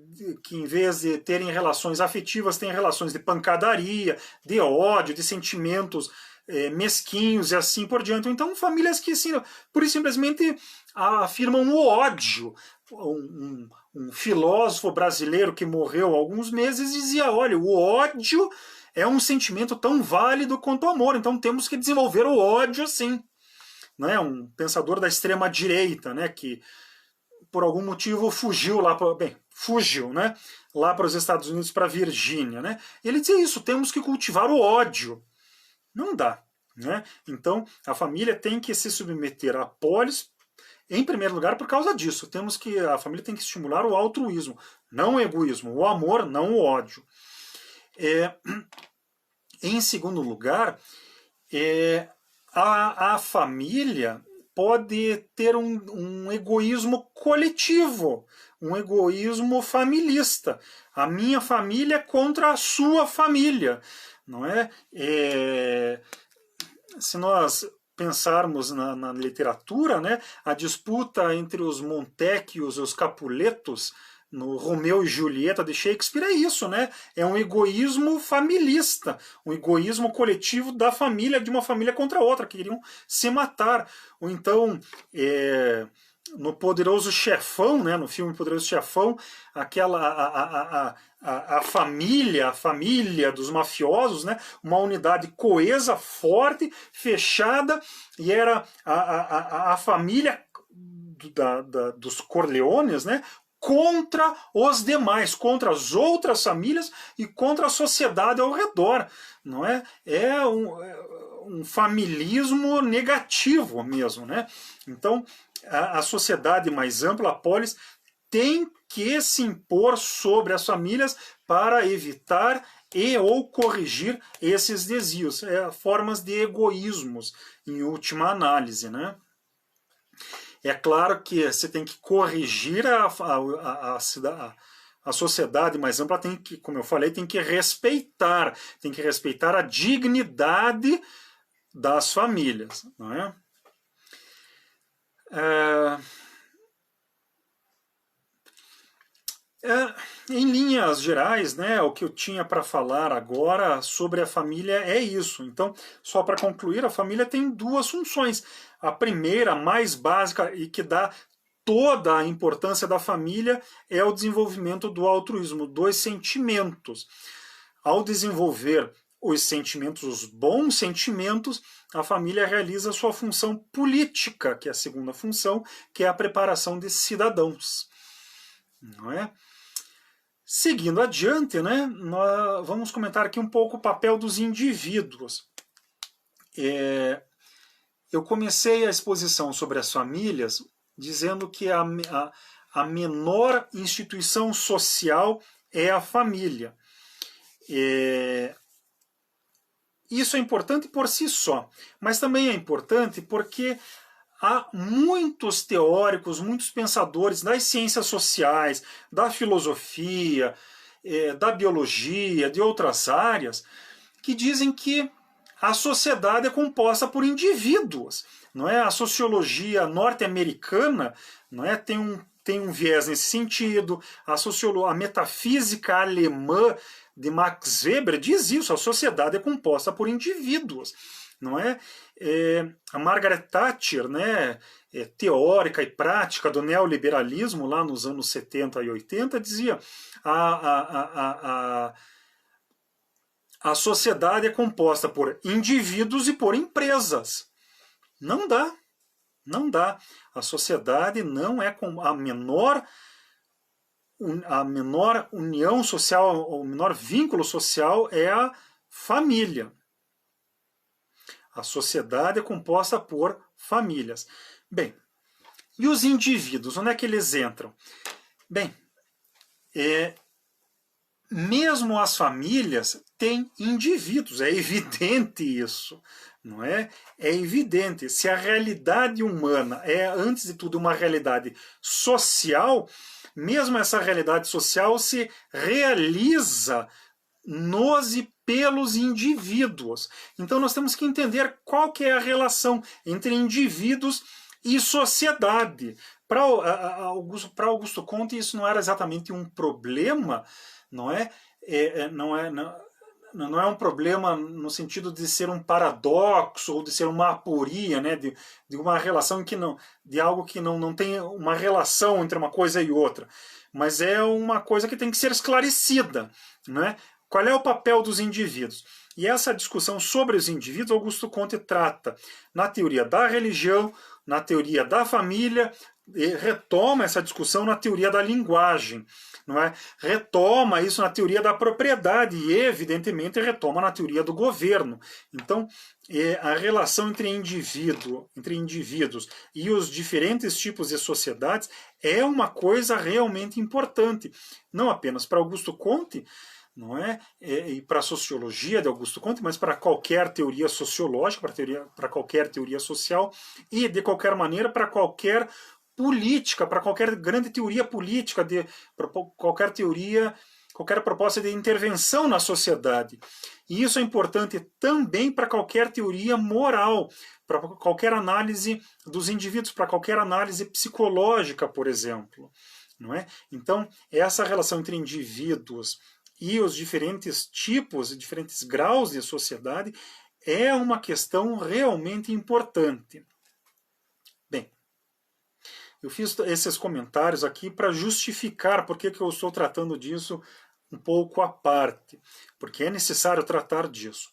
em vez de terem relações afetivas, têm relações de pancadaria, de ódio, de sentimentos mesquinhos e assim por diante. Então, famílias que, assim, pura e simplesmente afirmam o ódio. Um filósofo brasileiro que morreu há alguns meses dizia, olha, o ódio é um sentimento tão válido quanto o amor, então temos que desenvolver o ódio sim. Né? Um pensador da extrema-direita, né? Que por algum motivo fugiu lá né? Lá para os Estados Unidos, para a Virgínia. Né? Ele dizia isso, temos que cultivar o ódio. Não dá. Né? Então, a família tem que se submeter à polis, em primeiro lugar, por causa disso. A família tem que estimular o altruísmo, não o egoísmo, o amor, não o ódio. Em segundo lugar, a família pode ter um egoísmo coletivo, um egoísmo familista. A minha família contra a sua família. Não é? Se nós pensarmos na literatura, né, a disputa entre os Montecchios e os Capuletos, no Romeu e Julieta de Shakespeare, é isso, né? É um egoísmo familista, um egoísmo coletivo da família, de uma família contra a outra, que queriam se matar. Ou então, no Poderoso Chefão, né, no filme Poderoso Chefão, a família dos mafiosos, né, uma unidade coesa, forte, fechada, e era a família dos Corleones, né, contra os demais, contra as outras famílias e contra a sociedade ao redor. Não é? É um familismo negativo mesmo. Né? Então, a sociedade mais ampla, a polis, tem que se impor sobre as famílias para evitar e ou corrigir esses desvios, formas de egoísmos, em última análise. Né? É claro que você tem que corrigir a sociedade mais ampla, tem que, como eu falei, tem que respeitar a dignidade das famílias. Não é? Em linhas gerais, né, o que eu tinha para falar agora sobre a família é isso. Então, só para concluir, a família tem duas funções. A primeira, mais básica e que dá toda a importância da família, é o desenvolvimento do altruísmo, dos sentimentos. Ao desenvolver os sentimentos, os bons sentimentos, a família realiza a sua função política, que é a segunda função, que é a preparação de cidadãos. Não é? Seguindo adiante, né, nós vamos comentar aqui um pouco o papel dos indivíduos. Eu comecei a exposição sobre as famílias dizendo que a menor instituição social é a família. Isso é importante por si só, mas também é importante porque há muitos teóricos, muitos pensadores das ciências sociais, da filosofia, da biologia, de outras áreas, que dizem que a sociedade é composta por indivíduos. Não é? A sociologia norte-americana, não é? tem um viés nesse sentido. A metafísica alemã de Max Weber diz isso, a sociedade é composta por indivíduos. Não é? A Margaret Thatcher, né, teórica e prática do neoliberalismo lá nos anos 70 e 80, dizia a sociedade é composta por indivíduos e por empresas. Não dá. Não dá. A sociedade não é a menor união social, o menor vínculo social é a família. A sociedade é composta por famílias. Bem, e os indivíduos, onde é que eles entram? Bem, mesmo as famílias têm indivíduos, é evidente isso, não é? É evidente. Se a realidade humana é, antes de tudo, uma realidade social, mesmo essa realidade social se realiza nos e pelos indivíduos. Então nós temos que entender qual que é a relação entre indivíduos e sociedade. Para Augusto Comte isso não era exatamente um problema, não é? Não é um problema no sentido de ser um paradoxo ou de ser uma aporia, né? de uma relação que não, de algo que não tem uma relação entre uma coisa e outra, mas é uma coisa que tem que ser esclarecida, né? Qual é o papel dos indivíduos? E essa discussão sobre os indivíduos, Augusto Comte trata na teoria da religião, na teoria da família, e retoma essa discussão na teoria da linguagem, não é? Retoma isso na teoria da propriedade e, evidentemente, retoma na teoria do governo. Então, a relação entre indivíduos e os diferentes tipos de sociedades é uma coisa realmente importante, não apenas para Augusto Comte, não é? E para a sociologia de Augusto Comte, mas para qualquer teoria sociológica, para qualquer teoria social e, de qualquer maneira, para qualquer política, para qualquer grande teoria política, para qualquer teoria, qualquer proposta de intervenção na sociedade. E isso é importante também para qualquer teoria moral, para qualquer análise dos indivíduos, para qualquer análise psicológica, por exemplo. Não é? Então, essa relação entre indivíduos e os diferentes tipos e diferentes graus de sociedade é uma questão realmente importante. Bem, eu fiz esses comentários aqui para justificar por que eu estou tratando disso um pouco à parte, porque é necessário tratar disso.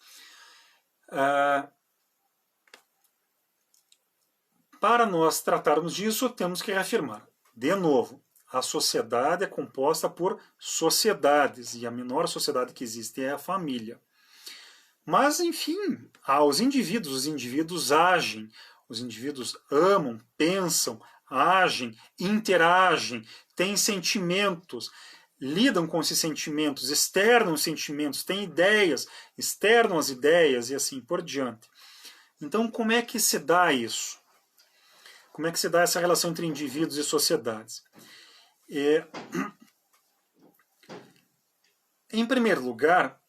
Para nós tratarmos disso, temos que reafirmar, de novo, a sociedade é composta por sociedades, e a menor sociedade que existe é a família. Mas, enfim, há os indivíduos agem, os indivíduos amam, pensam, agem, interagem, têm sentimentos, lidam com esses sentimentos, externam os sentimentos, têm ideias, externam as ideias e assim por diante. Então, como é que se dá isso? Como é que se dá essa relação entre indivíduos e sociedades? Em primeiro lugar,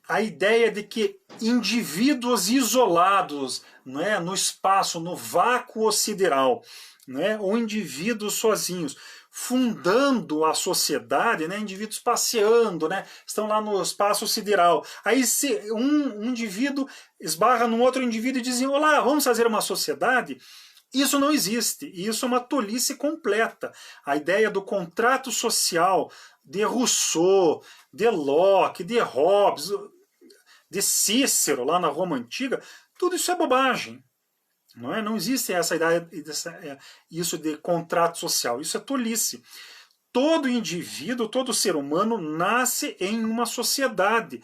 a ideia de que indivíduos isolados, não é, no espaço, no vácuo sideral, não é, ou indivíduos sozinhos, fundando a sociedade, né, indivíduos passeando, né, estão lá no espaço sideral. Aí se um indivíduo esbarra num outro indivíduo e dizem, olá, vamos fazer uma sociedade? Isso não existe, e isso é uma tolice completa. A ideia do contrato social de Rousseau, de Locke, de Hobbes, de Cícero, lá na Roma Antiga, tudo isso é bobagem. Não é? Não existe essa ideia, isso de contrato social, isso é tolice. Todo indivíduo, todo ser humano nasce em uma sociedade,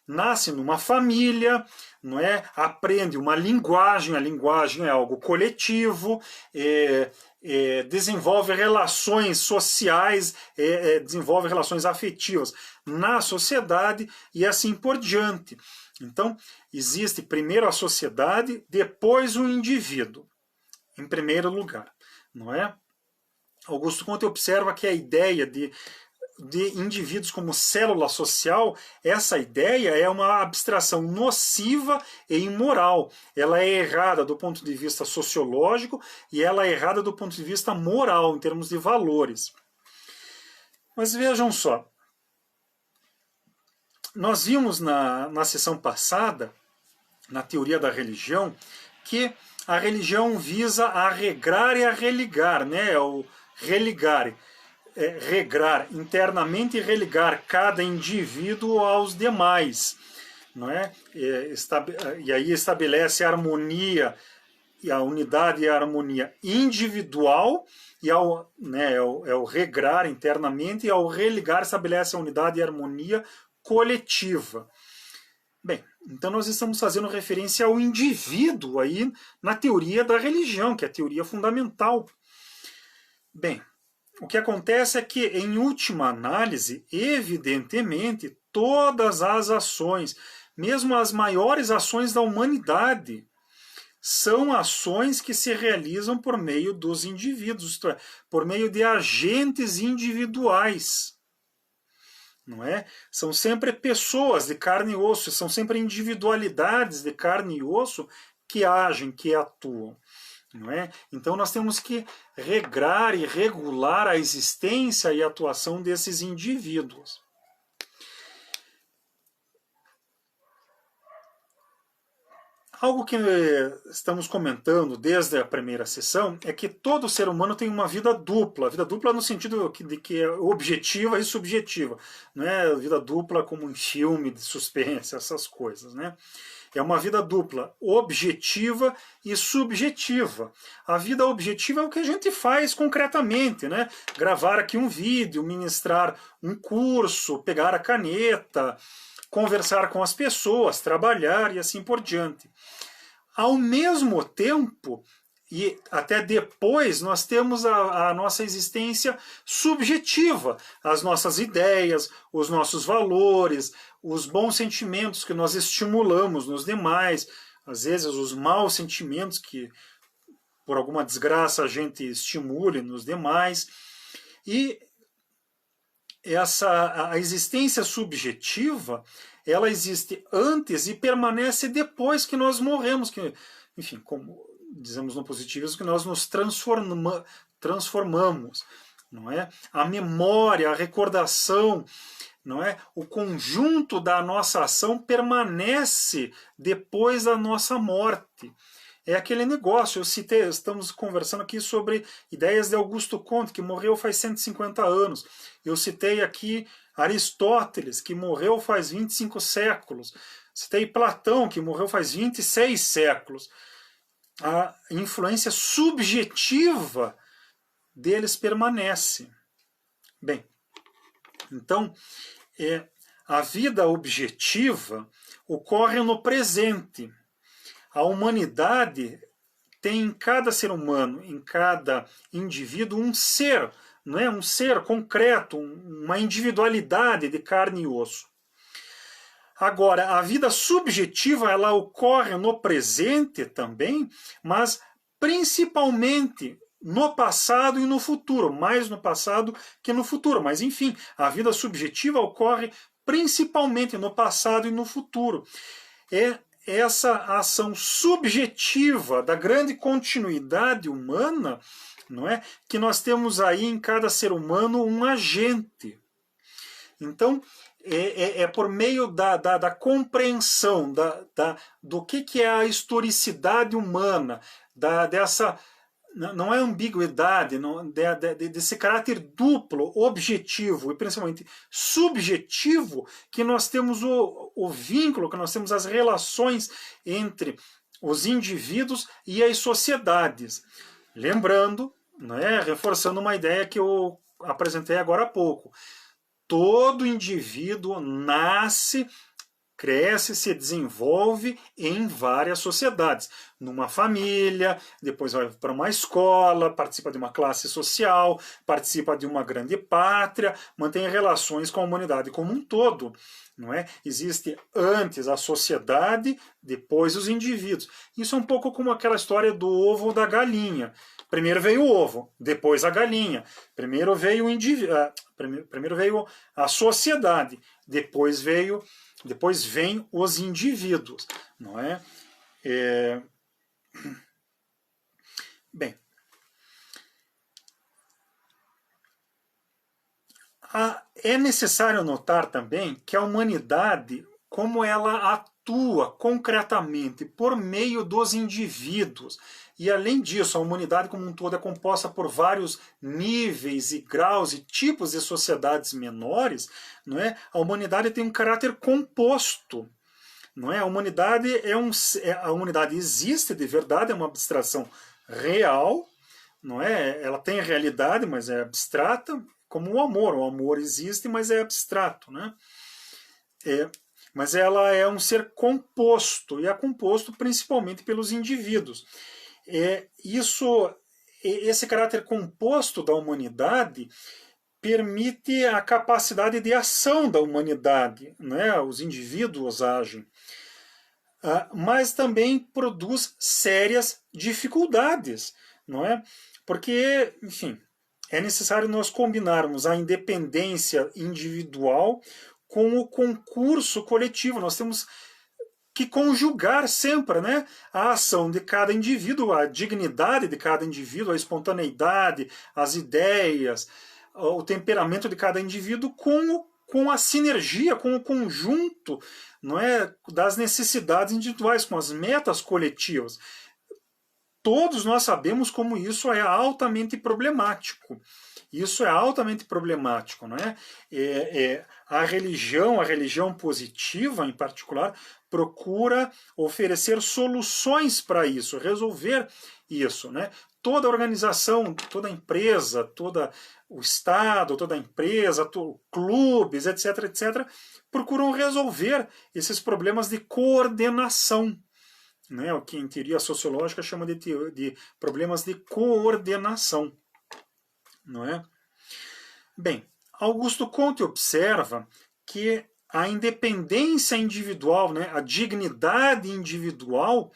nasce numa família, não é? Aprende uma linguagem, a linguagem é algo coletivo, desenvolve relações sociais, desenvolve relações afetivas na sociedade e assim por diante. Então, existe primeiro a sociedade, depois o indivíduo, em primeiro lugar, não é? Augusto Comte observa que a ideia de indivíduos como célula social, essa ideia é uma abstração nociva e imoral. Ela é errada do ponto de vista sociológico e ela é errada do ponto de vista moral, em termos de valores. Mas vejam só, nós vimos na sessão passada, na teoria da religião, que a religião visa a regrar e a religar, né? O religar. Regrar internamente e religar cada indivíduo aos demais, não é? E aí estabelece a harmonia, e a unidade e a harmonia individual, e o regrar internamente, e ao religar estabelece a unidade e a harmonia coletiva. Bem, então nós estamos fazendo referência ao indivíduo aí na teoria da religião, que é a teoria fundamental. Bem, o que acontece é que, em última análise, evidentemente, todas as ações, mesmo as maiores ações da humanidade, são ações que se realizam por meio dos indivíduos, isto é, por meio de agentes individuais. Não é? São sempre pessoas de carne e osso, são sempre individualidades de carne e osso que agem, que atuam. Não é? Então nós temos que regrar e regular a existência e a atuação desses indivíduos. Algo que estamos comentando desde a primeira sessão é que todo ser humano tem uma vida dupla no sentido de que é objetiva e subjetiva. Não é vida dupla como em filme de suspense, essas coisas, né? É uma vida dupla, objetiva e subjetiva. A vida objetiva é o que a gente faz concretamente, né? Gravar aqui um vídeo, ministrar um curso, pegar a caneta, conversar com as pessoas, trabalhar e assim por diante. Ao mesmo tempo, e até depois, nós temos a nossa existência subjetiva, as nossas ideias, os nossos valores, os bons sentimentos que nós estimulamos nos demais, às vezes os maus sentimentos que, por alguma desgraça, a gente estimule nos demais. E a existência subjetiva, ela existe antes e permanece depois que nós morremos, que, enfim, como dizemos no positivismo, que nós nos transformamos, não é? A memória, a recordação, não é? O conjunto da nossa ação permanece depois da nossa morte. É aquele negócio, eu citei, estamos conversando aqui sobre ideias de Augusto Comte, que morreu faz 150 anos. Eu citei aqui Aristóteles, que morreu faz 25 séculos. Citei Platão, que morreu faz 26 séculos. a influência subjetiva deles permanece. Bem, então, a vida objetiva ocorre no presente. A humanidade tem em cada ser humano, em cada indivíduo, um ser, não é? Um ser concreto, uma individualidade de carne e osso. Agora, a vida subjetiva, ela ocorre no presente também, mas principalmente no passado e no futuro, mais no passado que no futuro. Mas, enfim, a vida subjetiva ocorre principalmente no passado e no futuro. É essa ação subjetiva da grande continuidade humana, não é? Que nós temos aí em cada ser humano um agente. Então, é por meio da compreensão do que é a historicidade humana, dessa, não é ambiguidade, desse caráter duplo, objetivo e principalmente subjetivo, que nós temos o vínculo, que nós temos as relações entre os indivíduos e as sociedades. Lembrando, né, reforçando uma ideia que eu apresentei agora há pouco, todo indivíduo nasce, cresce, se desenvolve em várias sociedades. Numa família, depois vai para uma escola, participa de uma classe social, participa de uma grande pátria, mantém relações com a humanidade como um todo. Não é? Existe antes a sociedade, depois os indivíduos. Isso é um pouco como aquela história do ovo ou da galinha. Primeiro veio o ovo, depois a galinha. Primeiro veio o indivíduo, primeiro veio a sociedade, depois vem os indivíduos, não é? Bem, é necessário notar também que a humanidade, como ela atua concretamente por meio dos indivíduos, e além disso, a humanidade como um todo é composta por vários níveis e graus e tipos de sociedades menores, não é? A humanidade tem um caráter composto. Não é? A humanidade a humanidade existe de verdade, é uma abstração real, não é? Ela tem realidade, mas é abstrata, como o amor. O amor existe, mas é abstrato, né? Mas ela é um ser composto, e é composto principalmente pelos indivíduos. Esse caráter composto da humanidade permite a capacidade de ação da humanidade, né? Os indivíduos agem, mas também produz sérias dificuldades, não é? Porque, enfim, é necessário nós combinarmos a independência individual com o concurso coletivo. Nós temos que conjugar sempre, né, a ação de cada indivíduo, a dignidade de cada indivíduo, a espontaneidade, as ideias, o temperamento de cada indivíduo com a sinergia, com o conjunto, não é, das necessidades individuais, com as metas coletivas. Todos nós sabemos como isso é altamente problemático. Isso é altamente problemático, não é? A religião positiva, em particular, procura oferecer soluções para isso, resolver isso, né? Toda organização, toda empresa, todo o Estado, toda empresa, clubes, etc., etc., procuram resolver esses problemas de coordenação, né? O que em teoria sociológica chama de problemas de coordenação, não é? Bem, Augusto Comte observa que a independência individual, né, a dignidade individual,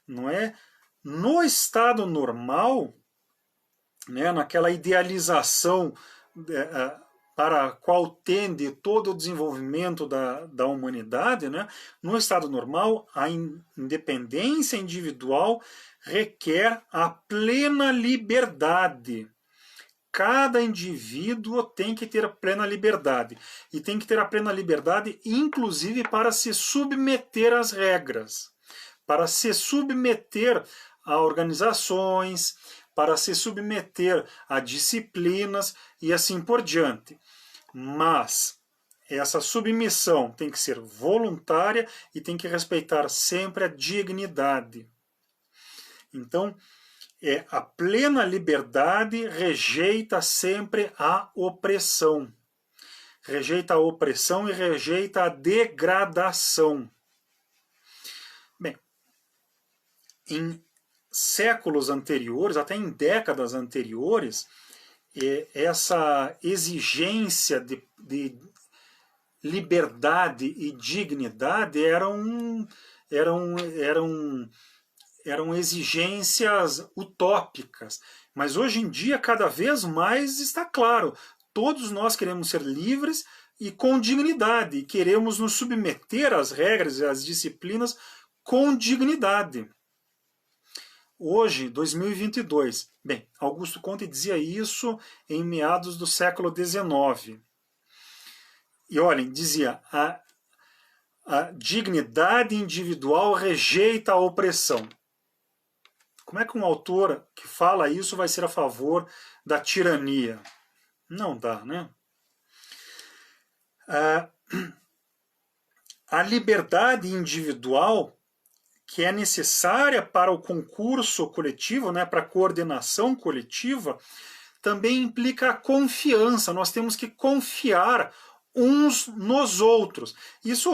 não é, no estado normal, né, naquela idealização para a qual tende todo o desenvolvimento da humanidade, né, no estado normal, a independência individual requer a plena liberdade. Cada indivíduo tem que ter a plena liberdade. E tem que ter a plena liberdade, inclusive, para se submeter às regras, para se submeter a organizações, para se submeter a disciplinas e assim por diante. Mas essa submissão tem que ser voluntária e tem que respeitar sempre a dignidade. Então, a plena liberdade rejeita sempre a opressão. Rejeita a opressão e rejeita a degradação. Bem, em séculos anteriores, até em décadas anteriores, essa exigência de liberdade e dignidade eram exigências utópicas. Mas hoje em dia, cada vez mais está claro, todos nós queremos ser livres e com dignidade, e queremos nos submeter às regras e às disciplinas com dignidade. Hoje, 2022, bem, Augusto Comte dizia isso em meados do século XIX. E olhem, dizia, a dignidade individual rejeita a opressão. Como é que um autor que fala isso vai ser a favor da tirania? Não dá, né? A liberdade individual, que é necessária para o concurso coletivo, né, para a coordenação coletiva, também implica a confiança. Nós temos que confiar uns nos outros. Isso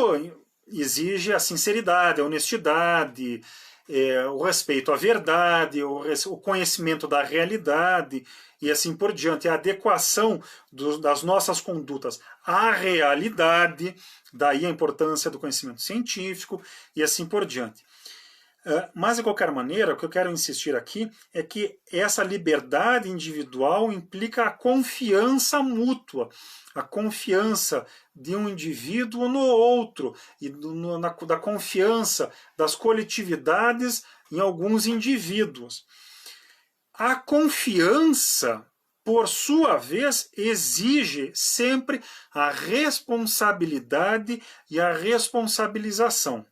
exige a sinceridade, a honestidade, o respeito à verdade, o conhecimento da realidade e assim por diante, a adequação das nossas condutas à realidade, daí a importância do conhecimento científico e assim por diante. Mas, de qualquer maneira, o que eu quero insistir aqui é que essa liberdade individual implica a confiança mútua, a confiança de um indivíduo no outro, e da confiança das coletividades em alguns indivíduos. A confiança, por sua vez, exige sempre a responsabilidade e a responsabilização.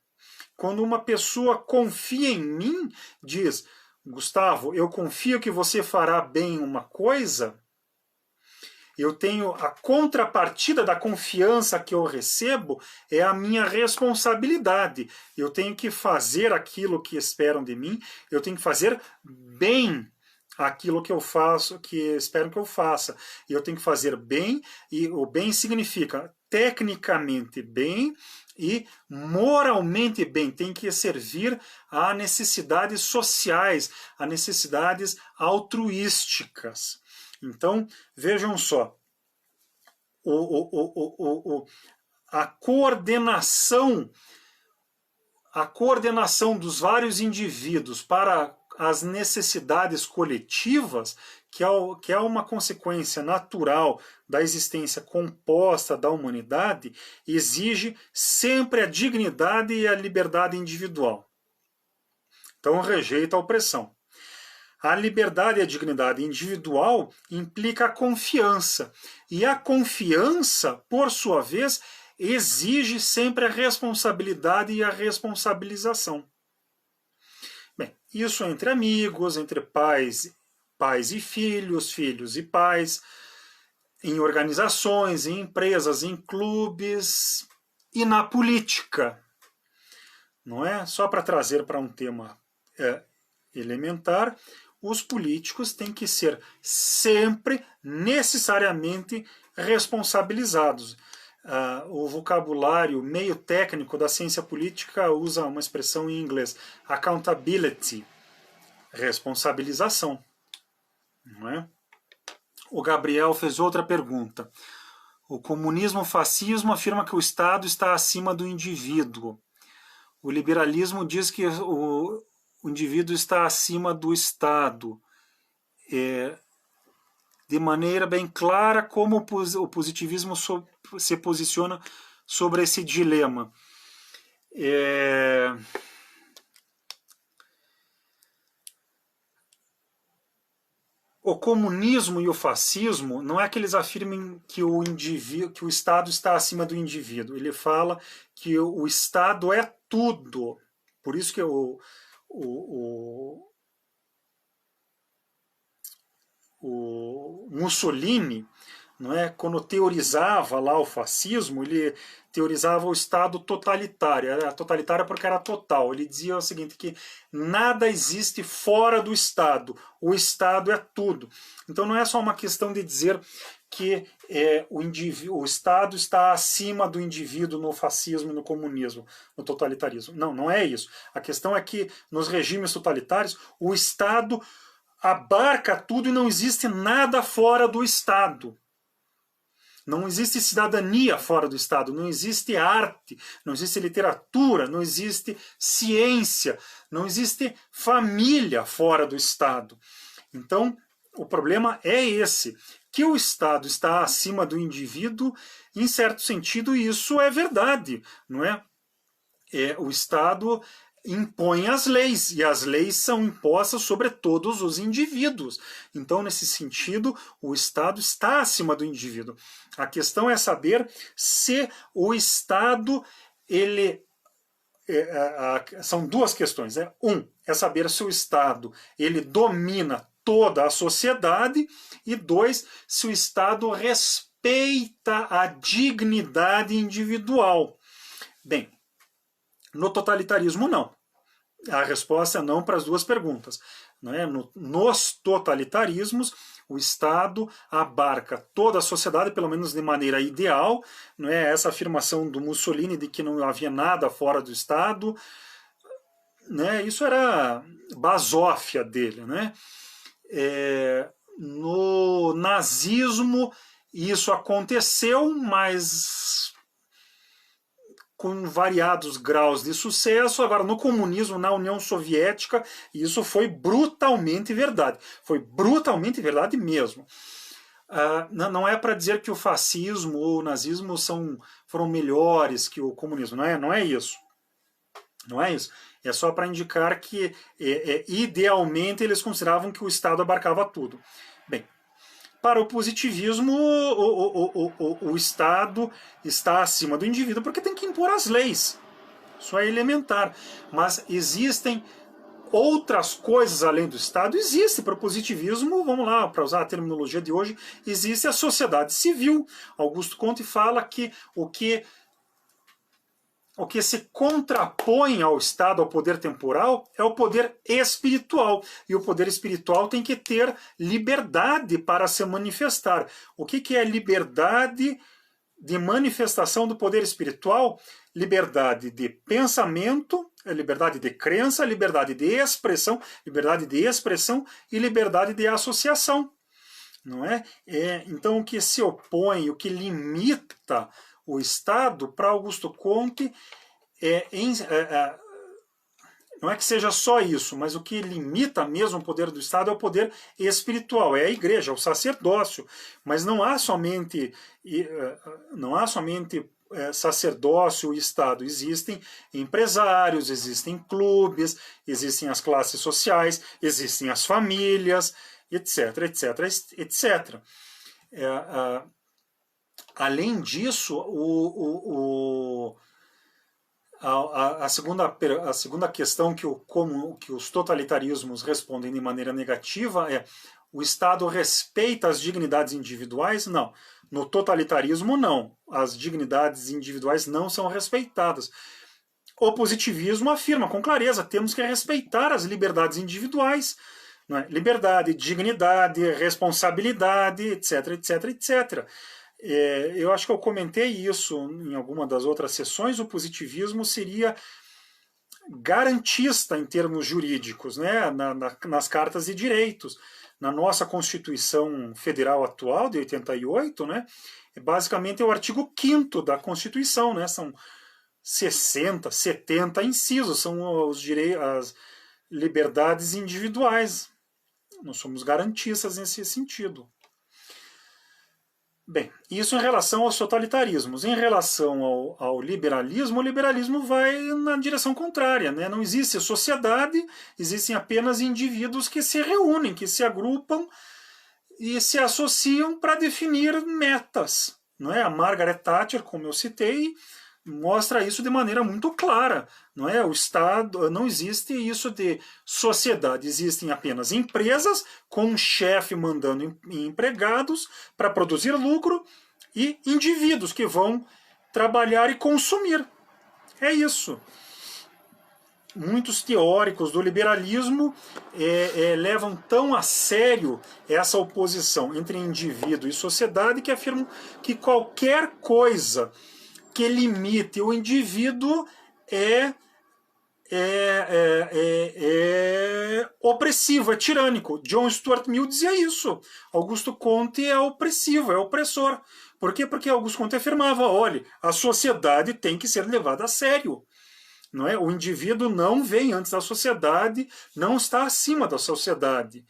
Quando uma pessoa confia em mim, diz, Gustavo, eu confio que você fará bem uma coisa, eu tenho a contrapartida da confiança que eu recebo, é a minha responsabilidade. Eu tenho que fazer aquilo que esperam de mim, eu tenho que fazer bem aquilo que eu faço, que esperam que eu faça. Eu tenho que fazer bem, e o bem significa tecnicamente bem, e moralmente bem, tem que servir a necessidades sociais, a necessidades altruísticas. Então, vejam só, a coordenação dos vários indivíduos para as necessidades coletivas, que é uma consequência natural da existência composta da humanidade, exige sempre a dignidade e a liberdade individual. Então, rejeita a opressão. A liberdade e a dignidade individual implica a confiança. E a confiança, por sua vez, exige sempre a responsabilidade e a responsabilização. Bem, isso entre amigos, entre pais e filhos, filhos e pais, em organizações, em empresas, em clubes e na política. Não é? Só para trazer para um tema elementar, os políticos têm que ser sempre, necessariamente, responsabilizados. O vocabulário meio técnico da ciência política usa uma expressão em inglês, accountability, responsabilização. Não é? O Gabriel fez outra pergunta. O comunismo fascismo afirma que o Estado está acima do indivíduo. O liberalismo diz que o indivíduo está acima do Estado. De maneira bem clara, como o positivismo se posiciona sobre esse dilema. O comunismo e o fascismo não é que eles afirmem que o Estado está acima do indivíduo. Ele fala que o Estado é tudo. Por isso que o Mussolini não é? Quando teorizava lá o fascismo, ele teorizava o Estado totalitário. Era totalitário porque era total. Ele dizia o seguinte, que nada existe fora do Estado. O Estado é tudo. Então não é só uma questão de dizer que o Estado está acima do indivíduo no fascismo, no comunismo, no totalitarismo. Não, não é isso. A questão é que nos regimes totalitários, o Estado abarca tudo e não existe nada fora do Estado. Não existe cidadania fora do Estado, não existe arte, não existe literatura, não existe ciência, não existe família fora do Estado. Então, o problema é esse, que o Estado está acima do indivíduo, em certo sentido, isso é verdade, não é? O Estado impõe as leis, e as leis são impostas sobre todos os indivíduos. Então, nesse sentido, o Estado está acima do indivíduo. A questão é saber se o Estado, são duas questões. É saber se o Estado ele domina toda a sociedade, e dois, se o Estado respeita a dignidade individual. Bem, no totalitarismo, não. A resposta é não para as duas perguntas. Não é? Nos totalitarismos, o Estado abarca toda a sociedade, pelo menos de maneira ideal. Não é? Essa afirmação do Mussolini de que não havia nada fora do Estado, né? Isso era basófia dele. Né? No nazismo, isso aconteceu, mas com variados graus de sucesso. Agora, no comunismo, na União Soviética, isso foi brutalmente verdade. Foi brutalmente verdade mesmo. Não é para dizer que o fascismo ou o nazismo foram melhores que o comunismo. Não é isso. Não é isso. É só para indicar que, idealmente, eles consideravam que o Estado abarcava tudo. Bem, para o positivismo, o Estado está acima do indivíduo porque tem que impor as leis. Isso é elementar. Mas existem outras coisas além do Estado? Existe. Para o positivismo, vamos lá, para usar a terminologia de hoje, existe a sociedade civil. Augusto Comte fala que o que se contrapõe ao Estado, ao poder temporal, é o poder espiritual. E o poder espiritual tem que ter liberdade para se manifestar. O que é liberdade de manifestação do poder espiritual? Liberdade de pensamento, liberdade de crença, liberdade de expressão e liberdade de associação. Não é? Então, o que se opõe, o que limita o Estado, para Augusto Comte, não é que seja só isso, mas o que limita mesmo o poder do Estado é o poder espiritual, é a igreja, é o sacerdócio. Mas não há somente sacerdócio e Estado. Existem empresários, existem clubes, existem as classes sociais, existem as famílias, etc, etc, etc. Além disso, a segunda questão que os totalitarismos respondem de maneira negativa é: o Estado respeita as dignidades individuais? Não. No totalitarismo, não. As dignidades individuais não são respeitadas. O positivismo afirma com clareza: temos que respeitar as liberdades individuais. Não é? Liberdade, dignidade, responsabilidade, etc, etc, etc. Eu acho que eu comentei isso em alguma das outras sessões. O positivismo seria garantista em termos jurídicos, né? Nas cartas de direitos. Na nossa Constituição Federal atual, de 88, né? Basicamente é o artigo 5º da Constituição, né? São 60, 70 incisos, são as liberdades individuais. Nós somos garantistas nesse sentido. Bem, isso em relação aos totalitarismos. Em relação ao liberalismo, o liberalismo vai na direção contrária. Né? Não existe sociedade, existem apenas indivíduos que se reúnem, que se agrupam e se associam para definir metas. Não é? A Margaret Thatcher, como eu citei, mostra isso de maneira muito clara, não é? O Estado, não existe isso de sociedade, existem apenas empresas com um chefe mandando empregados para produzir lucro e indivíduos que vão trabalhar e consumir. É isso. Muitos teóricos do liberalismo levam tão a sério essa oposição entre indivíduo e sociedade que afirmam que qualquer coisa que limite o indivíduo é opressivo, é tirânico. John Stuart Mill dizia isso. Augusto Comte é opressivo, é opressor. Por quê? Porque Augusto Comte afirmava, olha, a sociedade tem que ser levada a sério. Não é? O indivíduo não vem antes da sociedade, não está acima da sociedade.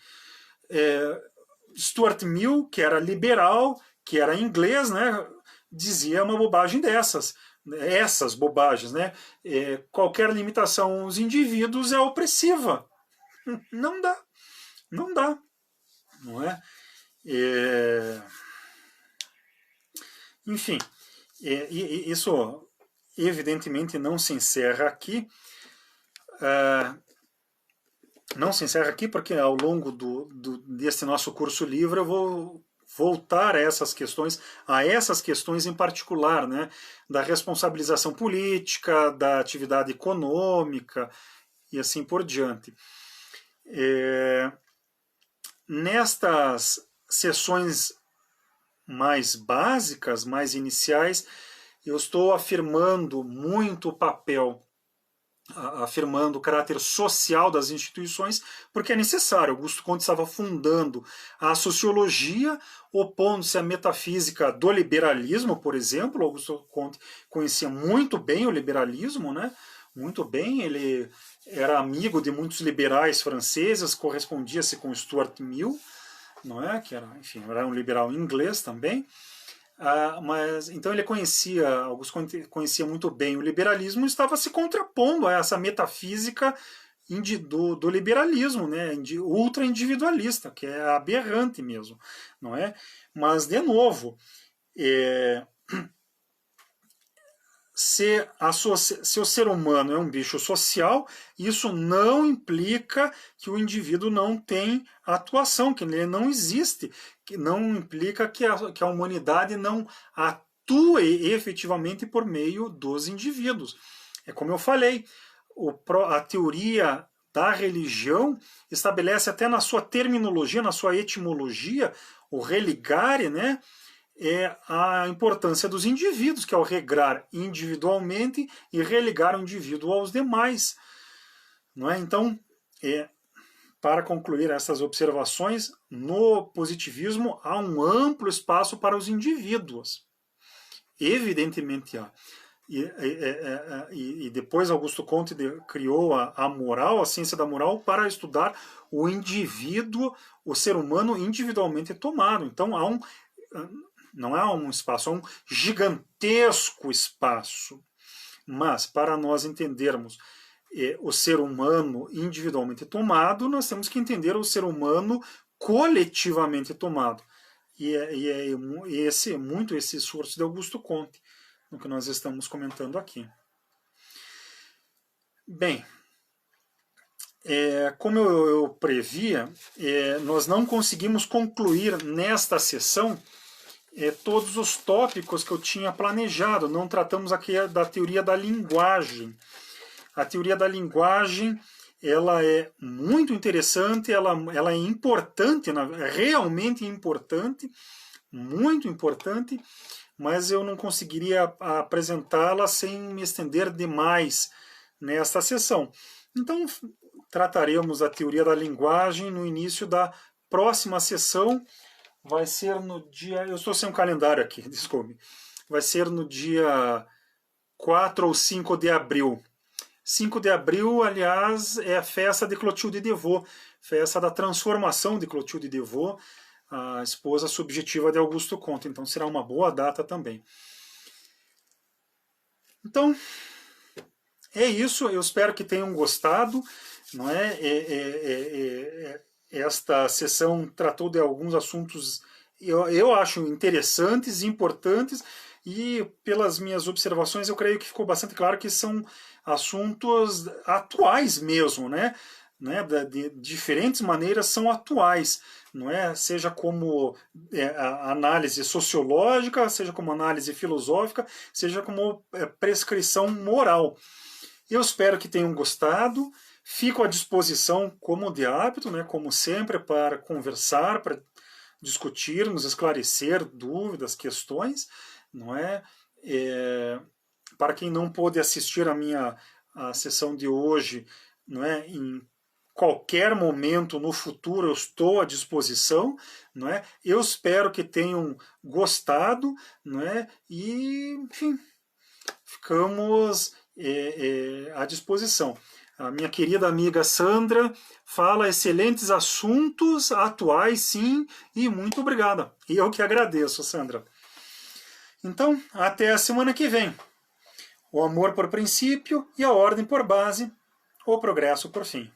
Stuart Mill, que era liberal, que era inglês, né, dizia uma bobagem dessas. Essas bobagens, né? Qualquer limitação aos indivíduos é opressiva. Não dá. Não dá. Não é? Enfim, isso evidentemente não se encerra aqui. Não se encerra aqui porque ao longo deste nosso curso livre eu vou voltar a essas questões em particular, né, da responsabilização política, da atividade econômica e assim por diante. Nestas sessões mais básicas, mais iniciais, eu estou afirmando muito o papel, afirmando o caráter social das instituições, porque é necessário. Augusto Comte estava fundando a sociologia, opondo-se à metafísica do liberalismo, por exemplo. Augusto Comte conhecia muito bem o liberalismo, né? Muito bem, ele era amigo de muitos liberais franceses, correspondia-se com Stuart Mill, não é? Que era, enfim, era um liberal inglês também. Mas então ele Augusto Comte conhecia muito bem o liberalismo e estava se contrapondo a essa metafísica do liberalismo, né, ultra individualista, que é aberrante mesmo, não é? Mas de novo, se o ser humano é um bicho social, isso não implica que o indivíduo não tem atuação, que ele não existe, que não implica que a humanidade não atue efetivamente por meio dos indivíduos. É como eu falei, a teoria da religião estabelece até na sua terminologia, na sua etimologia, o religare, né? É a importância dos indivíduos, que é o regrar individualmente e religar o indivíduo aos demais. Não é? Então, para concluir essas observações, no positivismo há um amplo espaço para os indivíduos. Evidentemente há. E depois Augusto Comte criou a moral, a ciência da moral, para estudar o indivíduo, o ser humano individualmente tomado. Então não é um espaço, é um gigantesco espaço. Mas, para nós entendermos o ser humano individualmente tomado, nós temos que entender o ser humano coletivamente tomado. E é muito esse esforço de Augusto Comte, no que nós estamos comentando aqui. Bem, como eu previa, nós não conseguimos concluir nesta sessão todos os tópicos que eu tinha planejado. Não tratamos aqui da teoria da linguagem. A teoria da linguagem, ela é muito interessante, ela é importante, realmente importante, muito importante, mas eu não conseguiria apresentá-la sem me estender demais nesta sessão. Então, trataremos a teoria da linguagem no início da próxima sessão. Vai ser no dia... Eu estou sem um calendário aqui, desculpe. Vai ser no dia 4 ou 5 de abril. 5 de abril, aliás, é a festa de Clotilde Devaux, festa da transformação de Clotilde Devaux, a esposa subjetiva de Augusto Comte. Então será uma boa data também. Então, é isso. Eu espero que tenham gostado. Não é? Esta sessão tratou de alguns assuntos eu acho interessantes, importantes, e pelas minhas observações eu creio que ficou bastante claro que são assuntos atuais mesmo, né? De diferentes maneiras são atuais, não é? Seja como a análise sociológica, seja como análise filosófica, seja como prescrição moral. Eu espero que tenham gostado. Fico à disposição, como de hábito, né, como sempre, para conversar, para discutirmos, esclarecer dúvidas, questões, não é? Para quem não pôde assistir a sessão de hoje, não é? Em qualquer momento no futuro eu estou à disposição, não é? Eu espero que tenham gostado, não é? E, enfim, ficamos à disposição. A minha querida amiga Sandra fala excelentes assuntos, atuais sim, e muito obrigada. E eu que agradeço, Sandra. Então, até a semana que vem. O amor por princípio e a ordem por base, o progresso por fim.